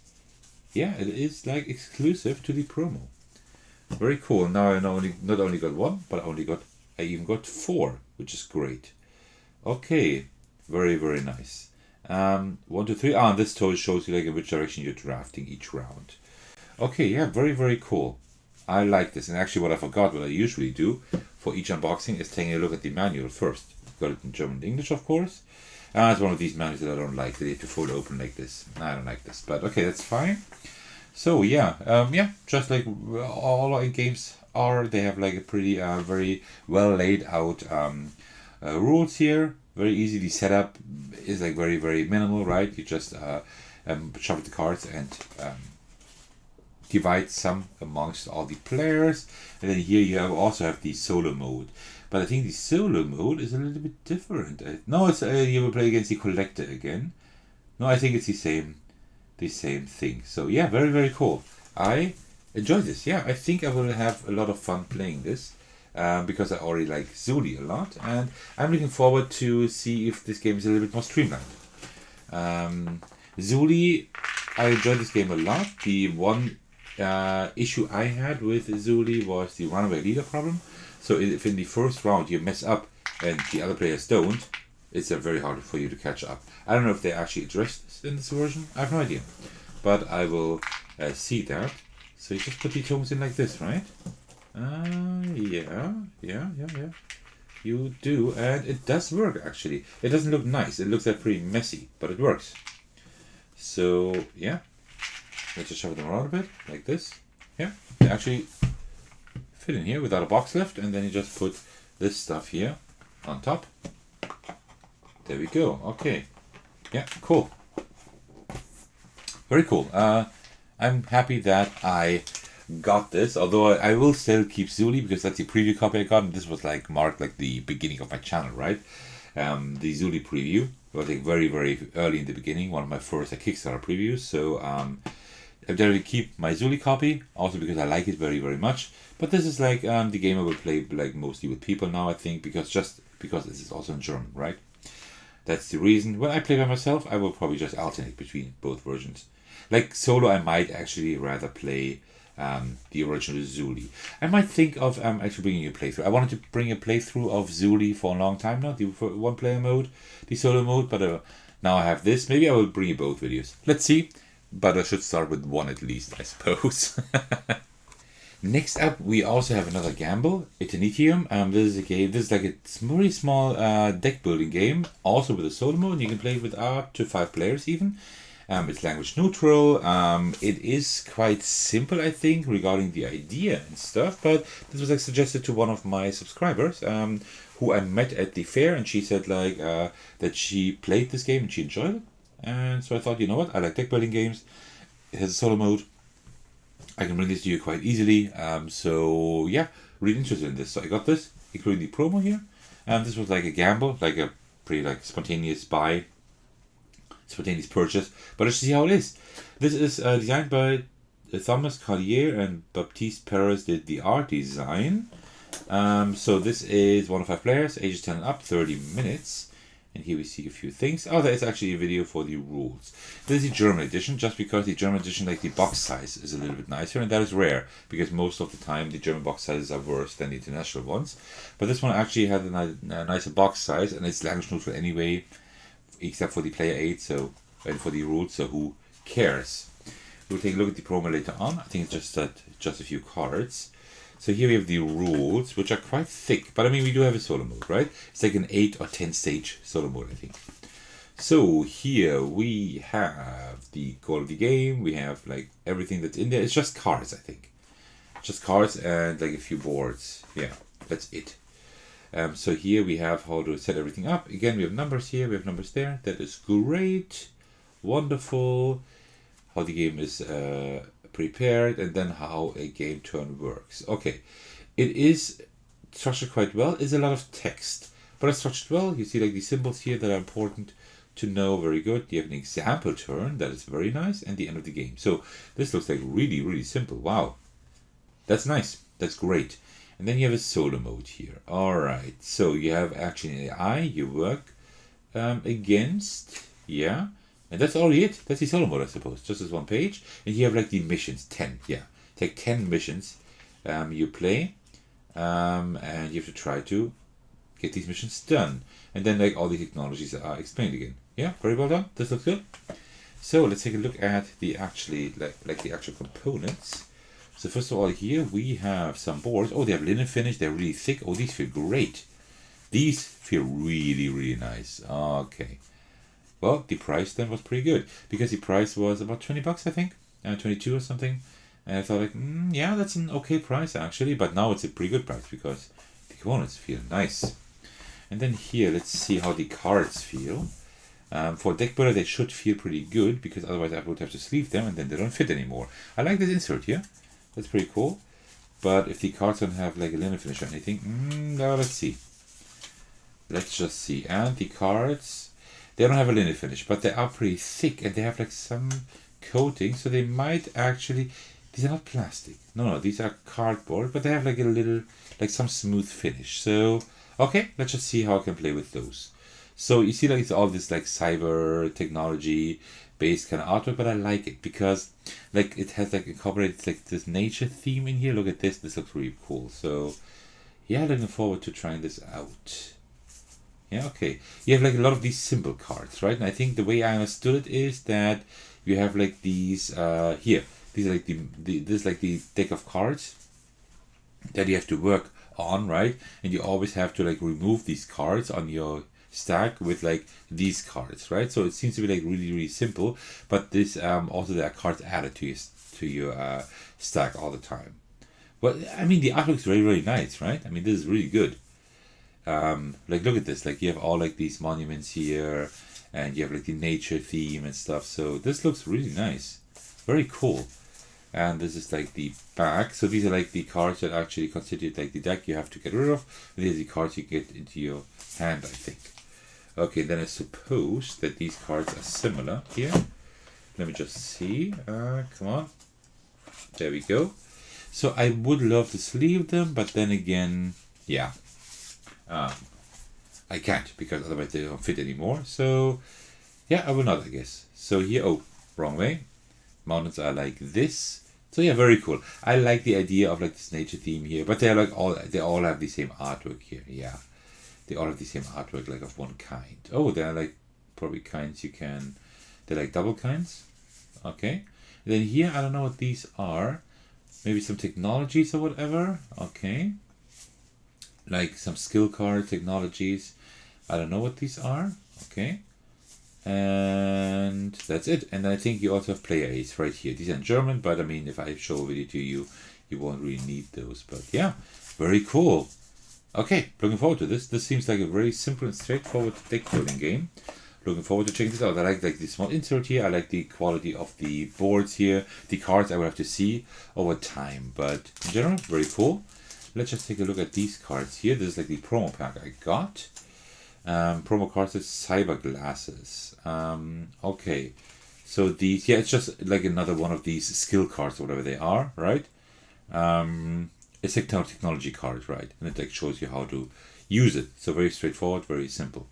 yeah, it is like exclusive to the promo. Very cool. Now I not only got one, but I even got 4, which is great. Okay, very, very nice. 1, 2, 3. And this toy shows you like in which direction you're drafting each round. Okay, yeah, very, very cool. I like this. And actually what I forgot, what I usually do for each unboxing is taking a look at the manual first. Got it in German and English, of course. It's one of these manuals that I don't like. They have to fold open like this. I don't like this, but okay, that's fine. So yeah, just like all our games are, they have like a pretty, very well laid out rules here. Very easy. The setup is like very, very minimal, right? You just shuffle the cards and divide some amongst all the players. And then here you also have the solo mode. But I think the solo mode is a little bit different. No, it's you will play against the collector again. No, I think it's the same thing. So yeah, very, very cool. I enjoy this. Yeah, I think I will have a lot of fun playing this. Because I already like Zuli a lot, and I'm looking forward to see if this game is a little bit more streamlined. Zuli, I enjoyed this game a lot. The one issue I had with Zuli was the runaway leader problem. So if in the first round you mess up and the other players don't, it's very hard for you to catch up. I don't know if they actually addressed this in this version. I have no idea, but I will see that. So you just put the tokens in like this, right? Yeah. You do, and it does work actually. It doesn't look nice. It looks like pretty messy, but it works. So yeah, let's just shove them around a bit like this. Yeah, they actually fit in here without a box left, and then you just put this stuff here on top. There we go. Okay. Yeah, cool. Very cool. I'm happy that I got this, although I will still keep Zuli because that's the preview copy I got, and this was like marked like the beginning of my channel, right? The Zuli preview was like very, very early in the beginning, one of my first Kickstarter previews. So I definitely keep my Zuli copy, also because I like it very, very much. But this is like the game I will play like mostly with people now, I think, because this is also in German, right? That's the reason. When I play by myself, I will probably just alternate between both versions. Like solo, I might actually rather play the original Zuli. I might think of actually bringing a playthrough. I wanted to bring a playthrough of Zuli for a long time now, the one player mode, the solo mode, but now I have this. Maybe I will bring you both videos. Let's see, but I should start with one at least, I suppose. Next up, we also have another gamble, Eternitium. This is a game, this is like a very small deck building game, also with a solo mode. You can play with up to 5 players even. It's language neutral. It is quite simple, I think, regarding the idea and stuff. But this was like suggested to one of my subscribers, who I met at the fair, and she said like that she played this game and she enjoyed it. And so I thought, you know what? I like deck building games. It has a solo mode. I can bring this to you quite easily. So yeah, really interested in this. So I got this, including the promo here. This was like a gamble, like a pretty like spontaneous purchase, but let's see how it is. This is designed by Thomas Carlier and Baptiste Perez did the art design. So this is 1 of 5 players, ages 10 and up, 30 minutes. And here we see a few things. Oh, there is actually a video for the rules. This is the German edition, just because the German edition, like the box size, is a little bit nicer, and that is rare, because most of the time the German box sizes are worse than the international ones. But this one actually had a nicer box size, and it's language neutral anyway, except for the player aid, so and for the rules, so who cares? We'll take a look at the promo later on. I think it's just a few cards. So here we have the rules, which are quite thick, but I mean we do have a solo mode, right? It's like an 8 or 10 stage solo mode, I think. So here we have the goal of the game. We have like everything that's in there. It's just cards, I think. Just cards and like a few boards. Yeah, that's it. So here we have how to set everything up. Again, we have numbers here, we have numbers there. That is great. Wonderful. How the game is prepared, and then how a game turn works. Okay, it is structured quite well. It's a lot of text, but it's structured well. You see like the symbols here that are important to know. Very good. You have an example turn. That is very nice. And the end of the game. So this looks like really, really simple. Wow. That's nice. That's great. And then you have a solo mode here. Alright, so you have action AI, you work against, yeah. And that's all it. That's the solo mode, I suppose. Just as one page. And you have like the missions, 10, yeah. Take 10 missions you play, and you have to try to get these missions done. And then like all the technologies are explained again. Yeah, very well done. This looks good. So let's take a look at the actually, like the actual components. So first of all, here we have some boards. Oh, they have linen finish. They're really thick. Oh, these feel great. These feel really, really nice. Okay. Well, the price then was pretty good, because the price was about 20 bucks, I think, 22 or something. And I thought like, yeah, that's an okay price actually. But now it's a pretty good price because the components feel nice. And then here, let's see how the cards feel. For deck builder, they should feel pretty good, because otherwise I would have to sleeve them and then they don't fit anymore. I like this insert here. That's pretty cool. But if the cards don't have like a linen finish or anything, now let's see. Let's just see. And the cards, they don't have a linen finish, but they are pretty thick and they have like some coating, so they might actually, these are not plastic. No, these are cardboard, but they have like a little, like some smooth finish. So, okay, let's just see how I can play with those. So you see like it's all this like cyber technology based kind of artwork, but I like it because like it has like incorporated like this nature theme in here. Look at this. This looks really cool. So yeah, looking forward to trying this out. Yeah, okay. You have like a lot of these symbol cards, right? And I think the way I understood it is that you have like these here. These are like this is like the deck of cards that you have to work on, right? And you always have to like remove these cards on your stack with like these cards, right? So it seems to be like really simple, but this also there are cards added to your stack all the time. Well, I mean the art looks very nice, right? I mean this is really good. Like look at this, like you have all like these monuments here, and you have like the nature theme and stuff. So this looks really nice, very cool. And this is like the back. So these are like the cards that actually constitute like the deck you have to get rid of. And these are the cards you get into your hand, I think. Okay, then I suppose that these cards are similar here. Let me just see. Come on. There we go. So I would love to sleeve them, but then again, yeah. I can't, because otherwise they don't fit anymore. So yeah, I will not, I guess. So here, oh, wrong way. Mountains are like this. So yeah, very cool. I like the idea of like this nature theme here, but they're like they all have the same artwork here. Yeah, they all have the same artwork, like of one kind. Oh, they're like probably kinds you can. They're like double kinds. Okay. And then here, I don't know what these are. Maybe some technologies or whatever. Okay. Like some skill card technologies. I don't know what these are. Okay. And that's it. And I think you also have player aids right here. These are in German, but I mean, if I show a video to you, you won't really need those. But yeah, very cool. Okay, looking forward to this. This seems like a very simple and straightforward deck building game. Looking forward to checking this out. I like the small insert here. I like the quality of the boards here. The cards I will have to see over time, but in general, very cool. Let's just take a look at these cards here. This is like the promo pack I got. Promo cards is cyber glasses. Okay, so these, yeah, it's just like another one of these skill cards or whatever they are, right? It's like technology cards, right? And it like shows you how to use it. So very straightforward, very simple.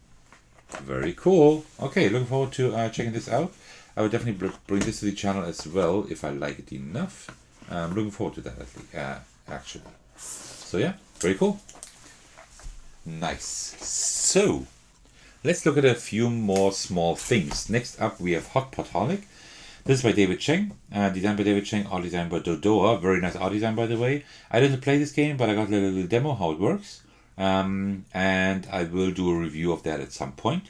Very cool. Okay, looking forward to checking this out. I will definitely bring this to the channel as well if I like it enough. Looking forward to that, actually. So yeah, very cool. Nice. So, let's look at a few more small things. Next up, we have Pot Holic. This is by David Cheng. Designed by David Cheng, art designed by Dodoa. Very nice art design, by the way. I didn't play this game, but I got a little demo how it works. And I will do a review of that at some point.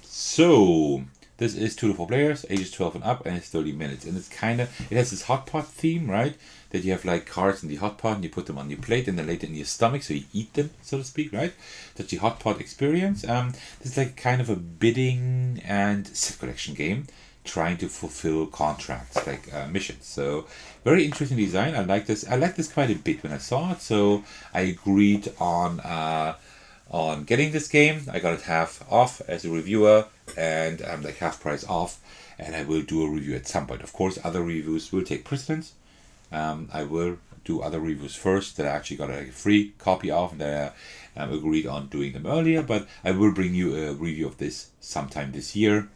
So, this is 2 to 4 players, ages 12 and up, and it's 30 minutes. And it's it has this hot pot theme, right? That you have like cards in the hot pot and you put them on your plate and then later in your stomach, so you eat them, so to speak, right? That's the hot pot experience. This is like kind of a bidding and set collection game, trying to fulfill contracts, like missions. So very interesting design. I like this. I like this quite a bit when I saw it. So I agreed on getting this game. I got it half off as a reviewer, and like half price off. And I will do a review at some point. Of course, other reviews will take precedence. I will do other reviews first that I actually got a free copy of, and I agreed on doing them earlier, but I will bring you a review of this sometime this year.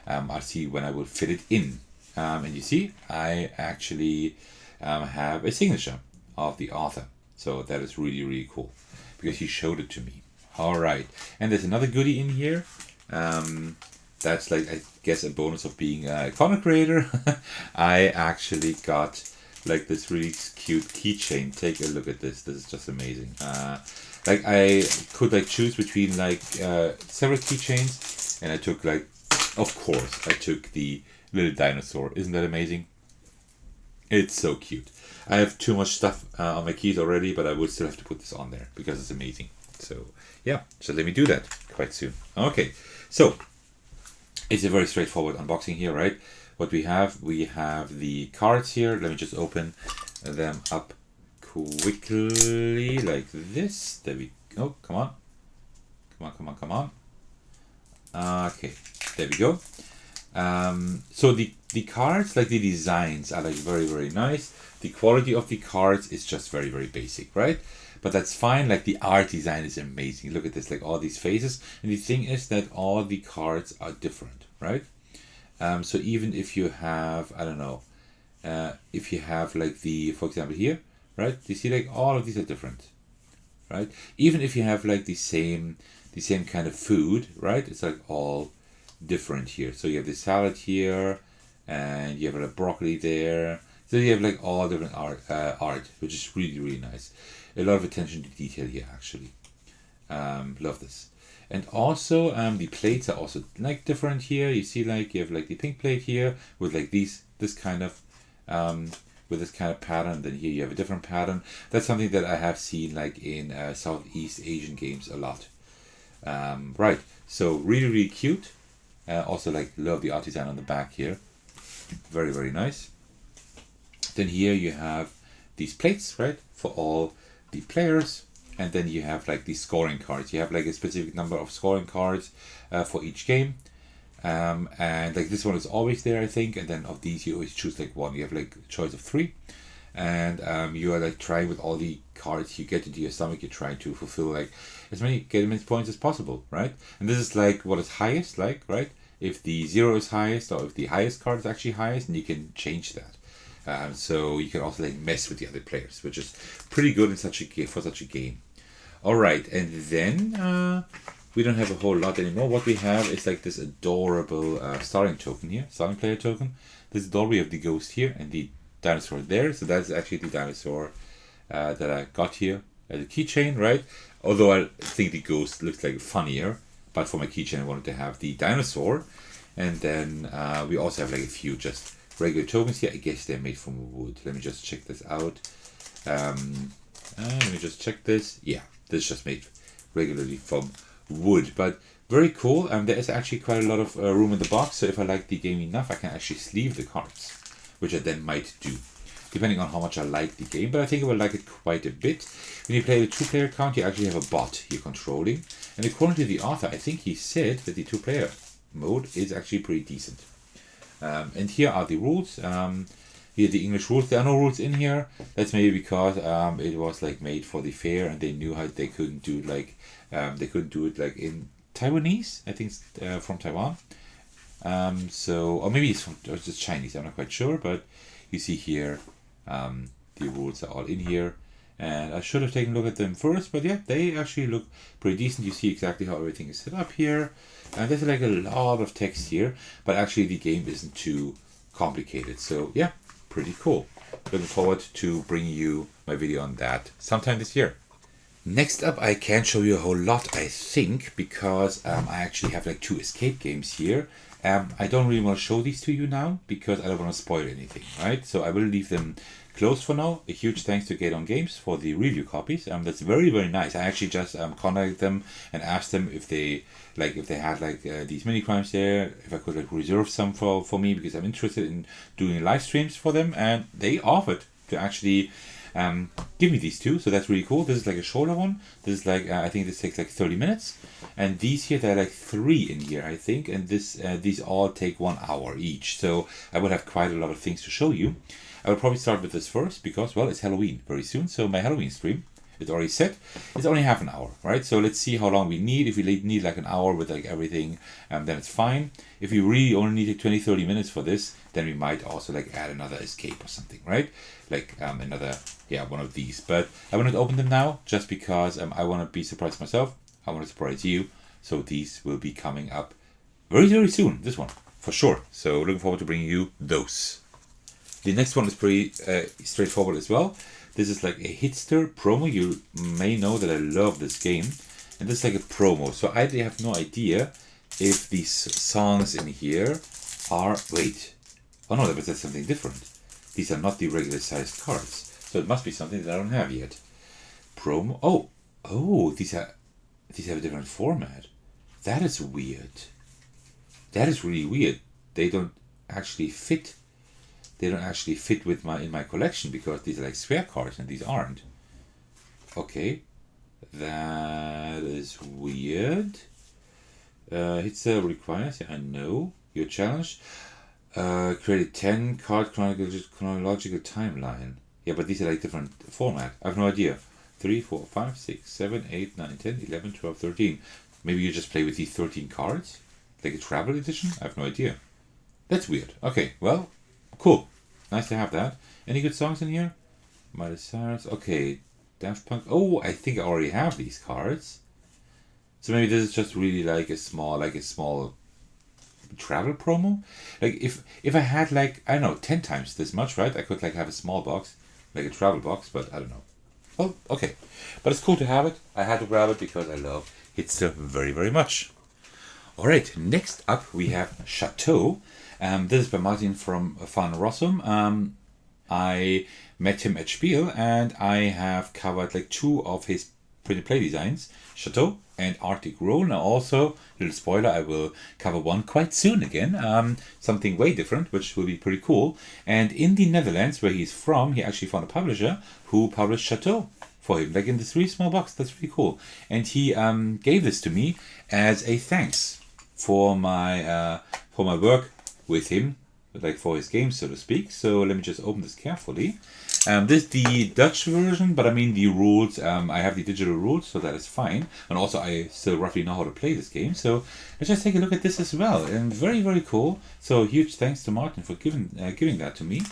I'll see when I will fit it in. And you see, I actually have a signature of the author. So that is really cool, because he showed it to me. Alright, and there's another goodie in here. That's like, I guess, a bonus of being a comic creator. I actually got like this really cute keychain. Take a look at this. This is just amazing. Like I could like choose between like several keychains, and I took like, of course, I took the little dinosaur. Isn't that amazing? It's so cute. I have too much stuff on my keys already, but I would still have to put this on there because it's amazing. So yeah, so let me do that quite soon. Okay, so It's a very straightforward unboxing here, right? What we have the cards here. Let me just open them up quickly like this. There we go. Come on. Come on. Okay, there we go. So the cards, like the designs are like very nice. The quality of the cards is just very basic, right? But that's fine. Like the art design is amazing. Look at this, like all these faces. And the thing is that all the cards are different, right? So even if you have, I don't know, if you have like for example here, right? You see like all of these are different, right? Even if you have like the same kind of food, right? It's like all different here. So you have the salad here, and you have like broccoli there. So you have like all different art, which is really nice. A lot of attention to detail here, actually. Love this. And also, the plates are also like different here. You see, like you have like the pink plate here with like this kind of with this kind of pattern. Then here you have a different pattern. That's something that I have seen like in Southeast Asian games a lot. Right. So really cute. Also, like love the art design on the back here. Very nice. Then here you have these plates, right, for all the players. And then you have like these scoring cards. You have like a specific number of scoring cards for each game. And like this one is always there, I think. And then of these, you always choose like one. You have like a choice of 3. And you are like trying with all the cards you get into your stomach. You're trying to fulfill like as many get points as possible, right? And this is like what is highest, like, right? If the 0 is highest, or if the highest card is actually highest, and you can change that. So you can also like mess with the other players, which is pretty good in such a game, for such a game. All right, and then we don't have a whole lot anymore. What we have is like this adorable starting token here, starting player token. This is adorable. We have the ghost here and the dinosaur there. So that's actually the dinosaur that I got here as a keychain, right? Although I think the ghost looks like funnier, but for my keychain I wanted to have the dinosaur. And then we also have like a few just regular tokens here. I guess they're made from wood. Let me just check this out. Let me just check this. Yeah, this is just made regularly from wood, but very cool. There is actually quite a lot of room in the box, so if I like the game enough, I can actually sleeve the cards, which I then might do, depending on how much I like the game, but I think I will like it quite a bit. When you play the 2-player account, you actually have a bot you're controlling, and according to the author, I think he said that the 2-player mode is actually pretty decent. And here are the rules. Here are the English rules. There are no rules in here. That's maybe because it was like made for the fair, and they knew how they couldn't do like it like in Taiwanese. I think it's from Taiwan. Or maybe it's just Chinese. I'm not quite sure, but you see here the rules are all in here. And I should have taken a look at them first, but yeah, they actually look pretty decent. You see exactly how everything is set up here. And there's like a lot of text here, but actually the game isn't too complicated. So yeah, pretty cool. Looking forward to bringing you my video on that sometime this year. Next up, I can't show you a whole lot, I think, because I actually have like 2 escape games here. I don't really want to show these to you now because I don't want to spoil anything, right? So I will leave them closed for now. A huge thanks to Get On Games for the review copies. That's very nice. I actually just contacted them and asked them if they had like these mini crimes there, if I could like reserve some for me, because I'm interested in doing live streams for them, and they offered to actually give me these 2, so that's really cool. This is like a shorter one. This is like I think this takes like 30 minutes, and these here, there are like 3 in here, I think, and these all take 1 hour each, so I will have quite a lot of things to show you. I will probably start with this first because, well, it's Halloween very soon, so my Halloween stream is already set. It's only half an hour, right? So let's see how long we need. If we need like an hour with like everything, then it's fine. If we really only need like 20-30 minutes for this, then we might also like add another escape or something, right? Like another, one of these. But I want to open them now just because I want to be surprised myself. I want to surprise you. So these will be coming up very soon. This one, for sure. So looking forward to bringing you those. The next one is pretty straightforward as well. This is like a Hitster Promo. You may know that I love this game. And this is like a promo. So I have no idea if these songs in here are... Wait. Oh no, but that's something different. These are not the regular sized cards. So it must be something that I don't have yet. Promo... Oh, these have a different format. That is weird. That is really weird. They don't actually fit. They don't actually fit with in my collection because these are like square cards and these aren't. Okay, that is weird. Hitster requires. Yeah, I know. Your challenge. Create a 10 card chronological timeline. Yeah, but these are like different format. I have no idea. 3, 4, 5, 6, 7, 8, 9, 10, 11, 12, 13. Maybe you just play with these 13 cards? Like a travel edition? I have no idea. That's weird. Okay, well, cool. Nice to have that. Any good songs in here? Miley Cyrus. Okay, Daft Punk. Oh, I think I already have these cards. So maybe this is just really like a small travel promo. Like if I had like, I don't know, 10 times this much, right? I could like have a small box, like a travel box, but I don't know. Oh, okay. But it's cool to have it. I had to grab it because I love Hitster very, very much. Alright, next up we have Château. This is by Martin from Van Rossum. I met him at Spiel and I have covered like 2 of his printed play designs, Château and Arctic Roll. Now also, little spoiler, I will cover one quite soon again, something way different, which will be pretty cool. And in the Netherlands, where he's from, he actually found a publisher who published Château for him, like in this really small box. That's really cool. And he gave this to me as a thanks for my work with him, like for his game, so to speak. So let me just open this carefully. This is the Dutch version, but I mean the rules, I have the digital rules, so that is fine. And also I still roughly know how to play this game. So let's just take a look at this as well. And very, very cool. So huge thanks to Martin for giving that to me.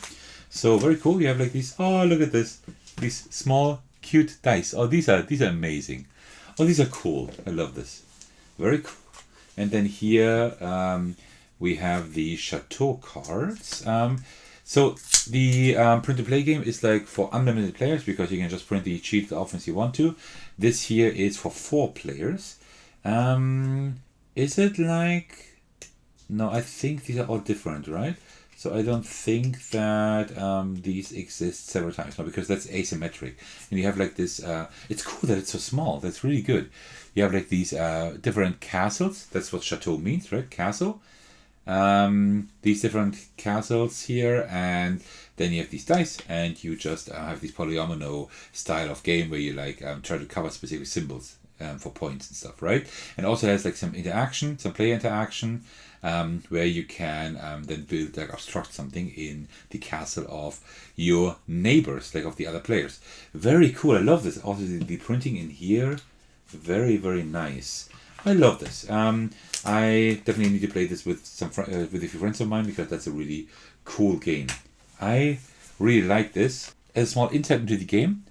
So very cool. You have like these, oh, look at this. These small, cute dice. Oh, these are amazing. Oh, these are cool. I love this. Very cool. And then here we have the Château cards. So the print to play game is like for unlimited players because you can just print the cheat often as you want to. This here is for 4 players. Is it like... No, I think these are all different, right? So I don't think that these exist several times. No, because that's asymmetric. And you have like this... it's cool that it's so small. That's really good. You have like these different castles. That's what Château means, right? Castle. These different castles here, and then you have these dice, and you just have this polyomino style of game where you like try to cover specific symbols for points and stuff, right? And also has like some interaction, some player interaction, where you can then build, like obstruct something in the castle of your neighbors, like of the other players. Very cool. I love this. Also the printing in here, very, very nice. I love this. I definitely need to play this with with a few friends of mine because that's a really cool game. I really like this. As a small insight into the game,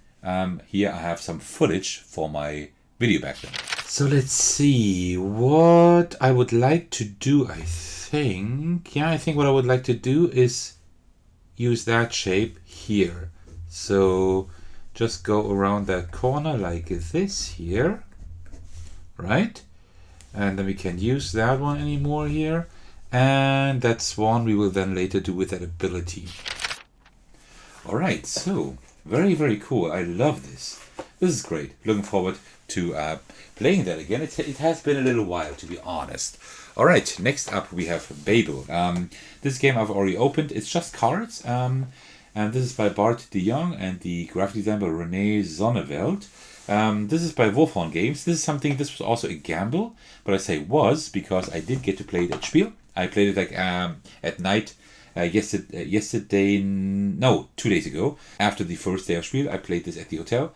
here I have some footage for my video back then. So let's see what I would like to do. I think what I would like to do is use that shape here. So just go around that corner like this here, right? And then we can use that one anymore here. And that's one we will then later do with that ability. Alright, so very, very cool. I love this. This is great. Looking forward to playing that again. It has been a little while, to be honest. Alright, next up we have Bable. This game I've already opened. It's just cards. And this is by Bart de Jong and the graphic design by René Zonneveld. This is by Wolfhorn Games. This was also a gamble, but I say was because I did get to play it at Spiel. I played it like at night yesterday, no, 2 days ago. After the first day of Spiel, I played this at the hotel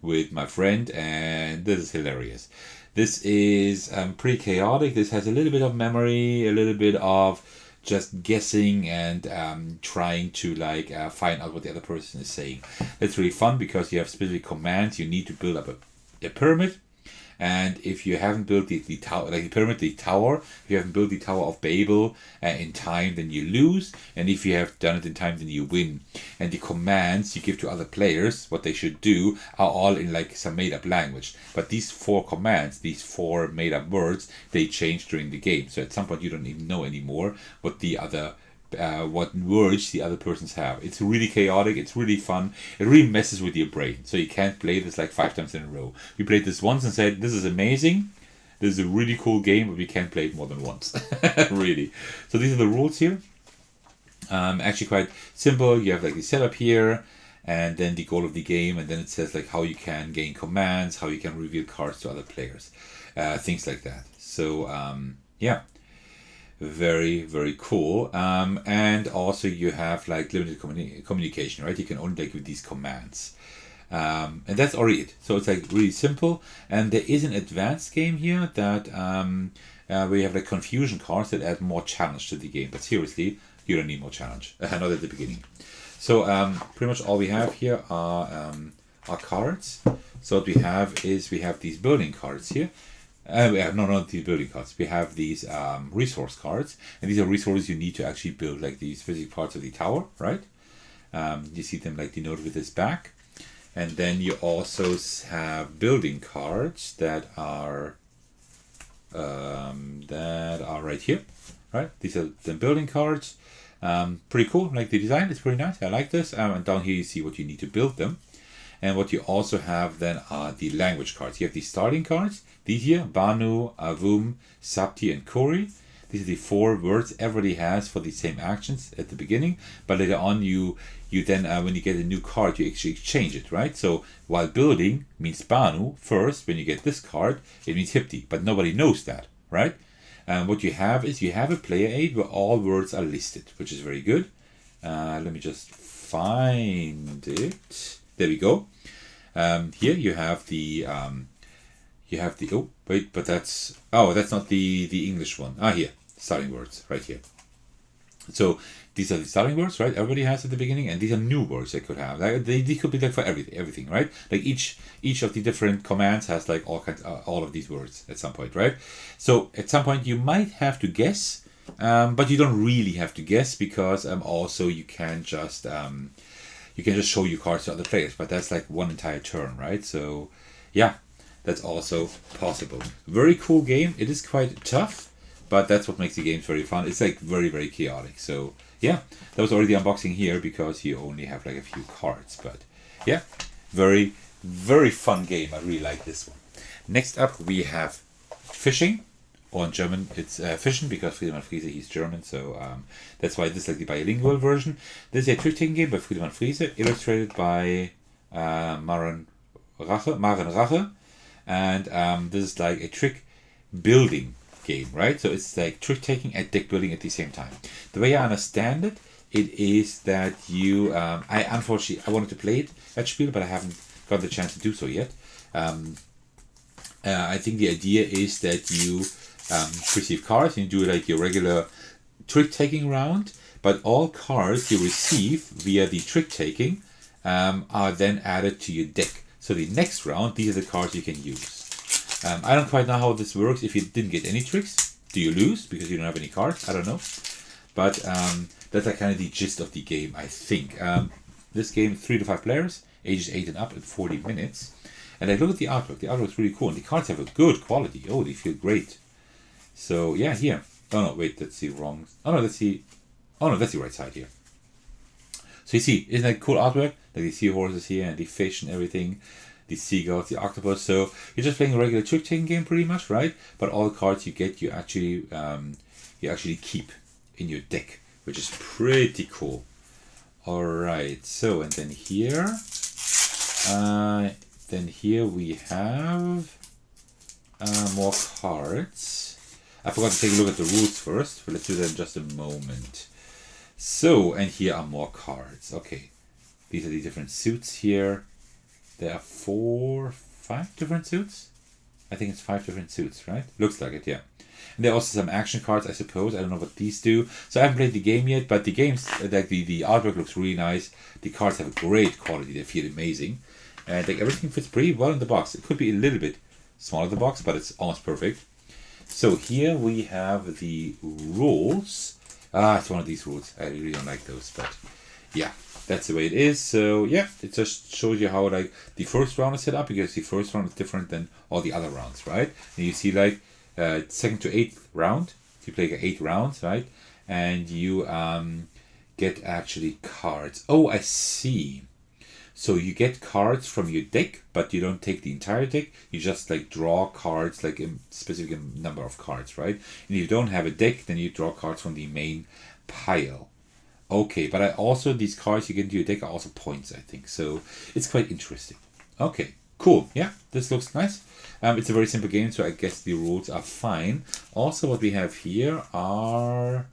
with my friend, and this is hilarious. This is pretty chaotic. This has a little bit of memory, a little bit of just guessing and trying to like find out what the other person is saying. It's really fun because you have specific commands. You need to build up a pyramid, and if you haven't built the tower, like the pyramid, the tower, if you haven't built the Tower of Bable in time, then you lose, and if you have done it in time, then you win. And the commands you give to other players, what they should do, are all in like some made-up language. But these 4 commands, these 4 made-up words, they change during the game. So at some point you don't even know anymore what the other what words the other persons have. It's really chaotic. It's really fun. It really messes with your brain. So you can't play this like 5 times in a row. We played this once and said, this is amazing. This is a really cool game, but we can't play it more than once. Really. So these are the rules here. Actually quite simple. You have like the setup here, and then the goal of the game, and then it says like how you can gain commands, how you can reveal cards to other players, things like that. So yeah, very, very cool. And also you have like limited communication, right? You can only like with these commands. And that's already it. So it's like really simple. And there is an advanced game here that where you have like confusion cards that add more challenge to the game. But seriously, you don't need more challenge. Not at the beginning. So pretty much all we have here are cards. So what we have is we have these building cards here. We have not these building cards. We have these resource cards, and these are resources you need to actually build like these physical parts of the tower, right? You see them like denoted with this back. And then you also have building cards that are right here, right? These are the building cards. Pretty cool. Like the design is pretty nice. I like this. And down here you see what you need to build them. And what you also have then are the language cards. You have the starting cards. These here, Banu, Avum, Sapti, and Kori. These are the 4 words everybody has for the same actions at the beginning. But later on, you then, when you get a new card, you actually exchange it, right? So while building means Banu first. When you get this card, it means Hipti. But nobody knows that, right? And what you have is you have a player aid where all words are listed, which is very good. Let me just find it. There we go. Here you have the oh wait, but that's not the English one. Here, starting words right here. So these are the starting words, right? Everybody has at the beginning, and these are new words they could have. Like, they could be like for everything, right? Like each of the different commands has like all of these words at some point, right? So at some point you might have to guess, but you don't really have to guess because also you can just show your cards to other players, but that's like one entire turn, right? So yeah, that's also possible. Very cool game. It is quite tough, but that's what makes the game very fun. It's like very, very chaotic. So yeah, that was already the unboxing here because you only have like a few cards, but yeah, very, very fun game. I really like this one. Next up we have Fishing, or in German it's Fischen, because Friedemann Friese, he's German, so that's why this is like the bilingual version. This is a trick-taking game by Friedemann Friese, illustrated by Maren Rache, and this is like a trick building game, right? So it's like trick-taking and deck building at the same time. The way I understand it, it is that you unfortunately I wanted to play it at Spiel, but I haven't got the chance to do so yet. I think the idea is that you receive cards and you do like your regular trick-taking round, but all cards you receive via the trick-taking are then added to your deck. So the next round, these are the cards you can use. I don't quite know how this works. If you didn't get any tricks, do you lose because you don't have any cards? I don't know. But that's like kind of the gist of the game, I think. This game, 3 to 5 players, ages 8 and up, at 40 minutes. And I look at the artwork. The artwork is really cool, and the cards have a good quality. Oh, they feel great. So yeah, here. Oh no, wait, that's the wrong. Oh no, that's the right side here. So you see, isn't that cool artwork? Like the seahorses here and the fish and everything, the seagulls, the octopus. So you're just playing a regular trick-taking game, pretty much, right? But all the cards you get, you actually keep in your deck, which is pretty cool. All right. So and then here. Then here we have more cards. I forgot to take a look at the rules first, but let's do that in just a moment. So, and here are more cards. Okay, these are the different suits here. There are 5 different suits? I think it's 5 different suits, right? Looks like it, yeah. And there are also some action cards, I suppose. I don't know what these do. So I haven't played the game yet, but the game's, like the artwork looks really nice. The cards have a great quality. They feel amazing. And like everything fits pretty well in the box. It could be a little bit smaller the box, but it's almost perfect. So here we have the rules. It's one of these rules. I really don't like those, but yeah, that's the way it is. So yeah, it just shows you how like the first round is set up, because the first round is different than all the other rounds, right? And you see like 2nd to 8th round, you play like 8 rounds, right? And you get actually cards. Oh, I see. So you get cards from your deck, but you don't take the entire deck. You just like draw cards, like a specific number of cards, right? And if you don't have a deck, then you draw cards from the main pile. Okay, but I also, these cards you get into your deck are also points, I think. So it's quite interesting. Okay, cool. Yeah, this looks nice. It's a very simple game, so I guess the rules are fine. Also, what we have here are...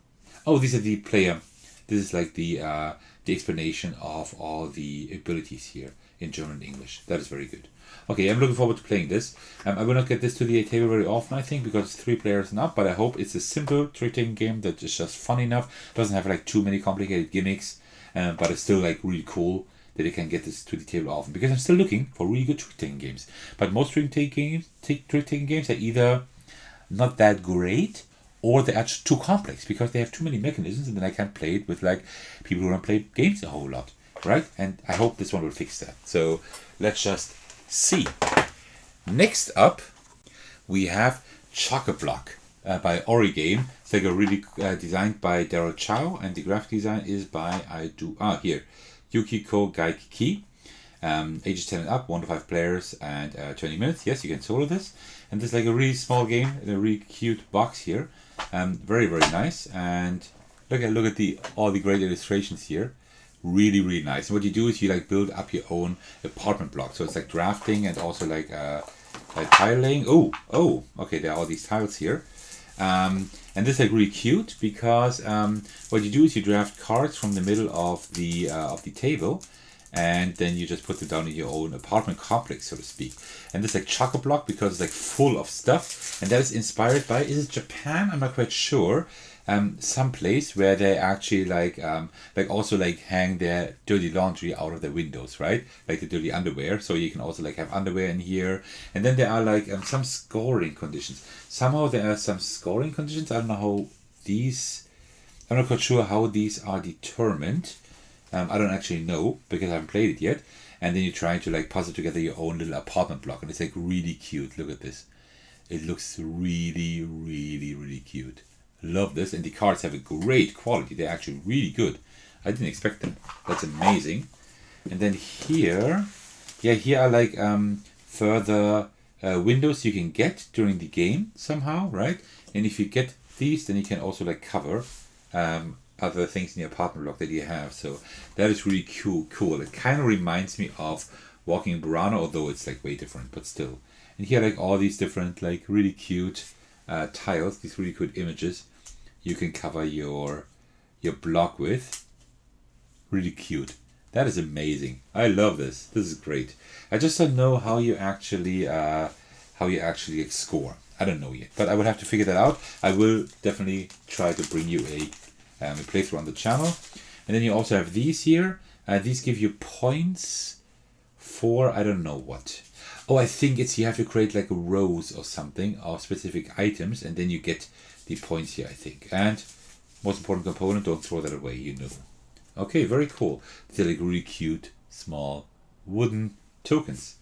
Oh, these are the player. This is like the explanation of all the abilities here in German and English. That is very good. Okay, I'm looking forward to playing this. I will not get this to the table very often, I think, because it's 3 players and up, but I hope it's a simple trick-taking game that is just fun enough. Doesn't have like too many complicated gimmicks, but it's still like really cool that I can get this to the table often, because I'm still looking for really good trick-taking games. But most trick-taking games are either not that great, or they're actually too complex because they have too many mechanisms, and then I can't play it with like people who don't play games a whole lot, right? And I hope this one will fix that. So let's just see. Next up, we have Chock-A-Block by Origame. It's like a really designed by Daryl Chow, and the graphic design is by Yukiko Gaikiki. Ages 10 and up, 1 to 5 players, and 20 minutes. Yes, you can solo this. And this is like a really small game in a really cute box here. Very, very nice. And look at all the great illustrations here. Really, really nice. And what you do is you like build up your own apartment block. So it's like drafting and also like tile laying. Oh, okay, there are all these tiles here. And this is like really cute because what you do is you draft cards from the middle of the table, and then you just put them down in your own apartment complex, so to speak. And this is like Chock-A-Block because it's like full of stuff, and that is inspired by, is it Japan? I'm not quite sure. Some place where they actually like also like hang their dirty laundry out of their windows, right? Like the dirty underwear. So you can also like have underwear in here. And then there are like some scoring conditions. Somehow there are some scoring conditions. I don't know how these. I'm not quite sure how these are determined. I don't actually know because I haven't played it yet. And then you're trying to like puzzle together your own little apartment block, and it's like really cute. Look at this. It looks really, really, really cute. Love this, and the cards have a great quality. They're actually really good. I didn't expect them. That's amazing. And then here are like further windows you can get during the game somehow, right? And if you get these, then you can also like cover other things in the apartment block that you have. So that is really cool. It kind of reminds me of Walking in Burano, although it's like way different, but still. And here like all these different like really cute tiles, these really good images you can cover your block with. Really cute. That is amazing. I love this. This is great. I just don't know how you actually score. I don't know yet, but I will have to figure that out. I will definitely try to bring you a playthrough on the channel. And then you also have these here. These give you points for I don't know what. Oh, I think it's you have to create like rows or something of specific items, and then you get the points here, I think. And most important component, don't throw that away, you know. Okay, very cool. They're like really cute, small, wooden tokens.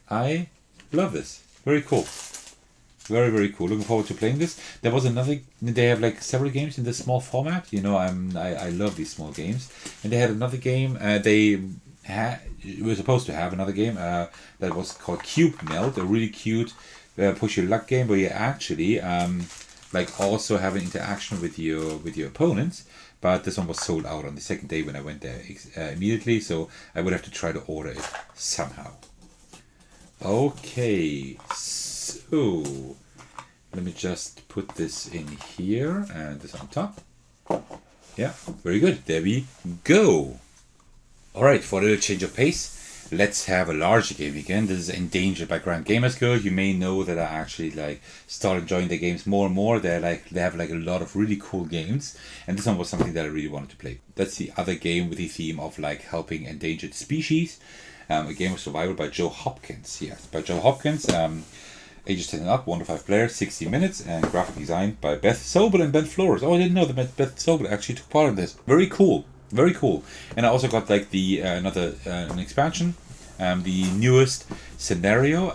I love this. Very cool. Very, very cool. Looking forward to playing this. There was another, they have like several games in this small format. You know, I love these small games. And they had another game, we were supposed to have another game that was called Cube Melt, a really cute push your luck game where you actually like also have an interaction with your opponents. But this one was sold out on the second day when I went there immediately, so I would have to try to order it somehow. Okay, so let me just put this in here and this on top. Yeah, very good. There we go. Alright, for a little change of pace, let's have a larger game again. This is Endangered by Grand Gamers Guild. You may know that I actually like start enjoying the games more and more. They have like a lot of really cool games, and this one was something that I really wanted to play. That's the other game with the theme of like helping endangered species. A game of survival by Joe Hopkins. Yes, by Joe Hopkins. Ages 10 and up, 1 to 5 players, 60 minutes, and graphic design by Beth Sobel and Ben Flores. Oh, I didn't know that Beth Sobel actually took part in this. Very cool. Very cool. And I also got like the an expansion, the newest scenario.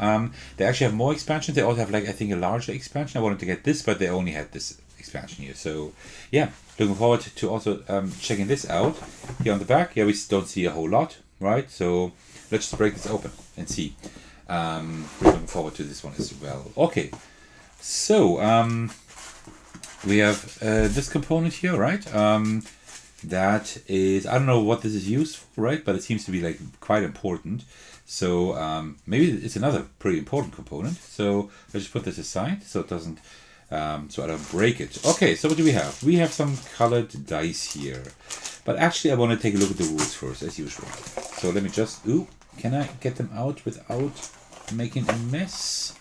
They actually have more expansions. They also have like I think a larger expansion. I wanted to get this, but they only had this expansion here. So yeah, looking forward to also checking this out. Here on the back, yeah, we don't see a whole lot. right? So let's just break this open and see. We're looking forward to this one as well. Okay, so we have this component here, right? That is, I don't know what this is used for, right? But it seems to be like quite important. So maybe it's another pretty important component. So let's just put this aside so it doesn't, so I don't break it. Okay, so what do we have? We have some colored dice here. But actually I want to take a look at the rules first, as usual. So let me just, can I get them out without making a mess?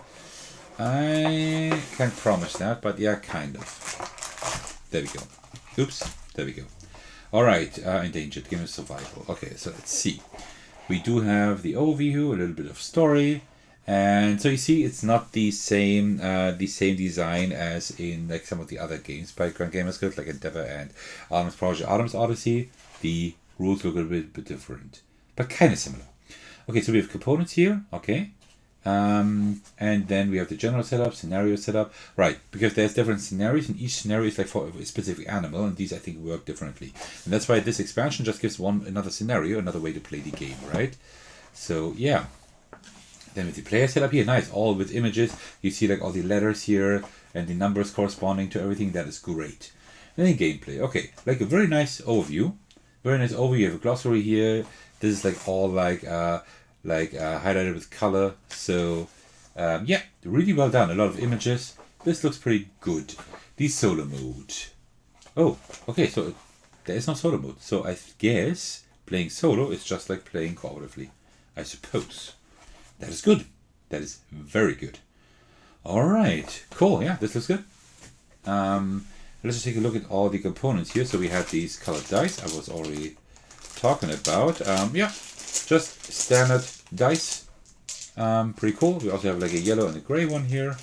I can't promise that, but yeah, kind of. There we go. Oops, there we go. Alright, Endangered, game of survival. Okay, so let's see. We do have the overview, a little bit of story, and so you see it's not the same design as in like some of the other games by Grand Gamers Guild, like Endeavor and Artemis Project, Artemis Odyssey. The rules look a bit different, but kind of similar. Okay, so we have components here, okay. And then we have the general setup, scenario setup, right? Because there's different scenarios, and each scenario is like for a specific animal, and these I think work differently. And that's why this expansion just gives another scenario, another way to play the game, right? So yeah. Then with the player setup here, nice, all with images. You see like all the letters here and the numbers corresponding to everything. That is great. And then gameplay, okay, like a very nice overview. Very nice overview. You have a glossary here. This is like all highlighted with color. So yeah, really well done. A lot of images. This looks pretty good. The solo mode. Oh, okay, so there is no solo mode. So I guess playing solo is just like playing cooperatively, I suppose. That is good. That is very good. Alright, cool. Yeah, this looks good. Let's just take a look at all the components here. So we have these colored dice I was already talking about. Yeah, just standard dice. Pretty cool. We also have like a yellow and a gray one here.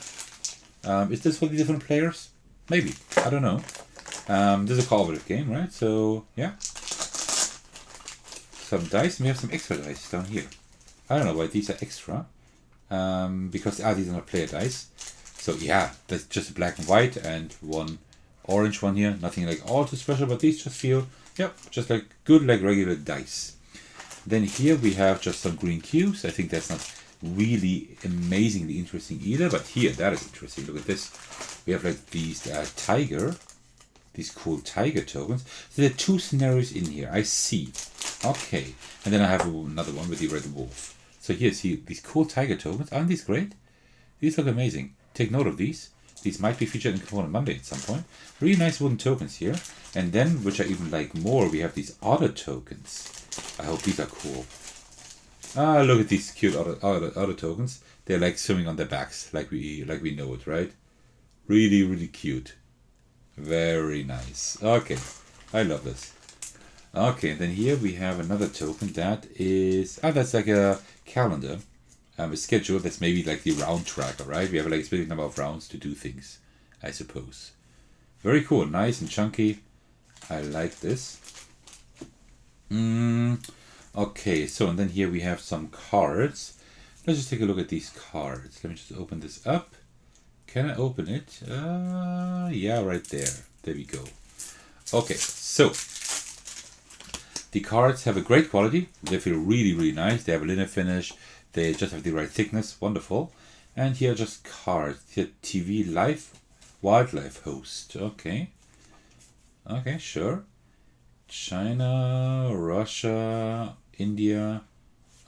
Is this for the different players? Maybe. I don't know. This is a cooperative game, right? So yeah. Some dice, and we have some extra dice down here. I don't know why these are extra. Because these are not player dice. So yeah, that's just black and white and one orange one here. Nothing like all too special, but these just feel, yep, just like good like regular dice. Then here we have just some green cubes. I think that's not really amazingly interesting either, but here, that is interesting. Look at this. We have like these these cool tiger tokens. So there are two scenarios in here. I see. Okay. And then I have another one with the red wolf. So here, see these cool tiger tokens. Aren't these great? These look amazing. Take note of these. These might be featured in Component Monday at some point. Really nice wooden tokens here. And then, which I even like more, we have these otter tokens. I hope these are cool. Look at these cute otter tokens. They're like swimming on their backs, like we know it, right? Really, really cute. Very nice. Okay, I love this. Okay, and then here we have another token that is, that's like a calendar, a schedule that's maybe like the round tracker, right? We have like a specific number of rounds to do things, I suppose. Very cool, nice and chunky. I like this. Okay, so and then here we have some cards. Let's just take a look at these cards. Let me just open this up. Can I open it? Yeah, right there. There we go. Okay, so the cards have a great quality. They feel really, really nice. They have a linen finish. They just have the right thickness. Wonderful. And here are just cards. Here, TV Life Wildlife Host. Okay. Okay, sure. China, Russia, India.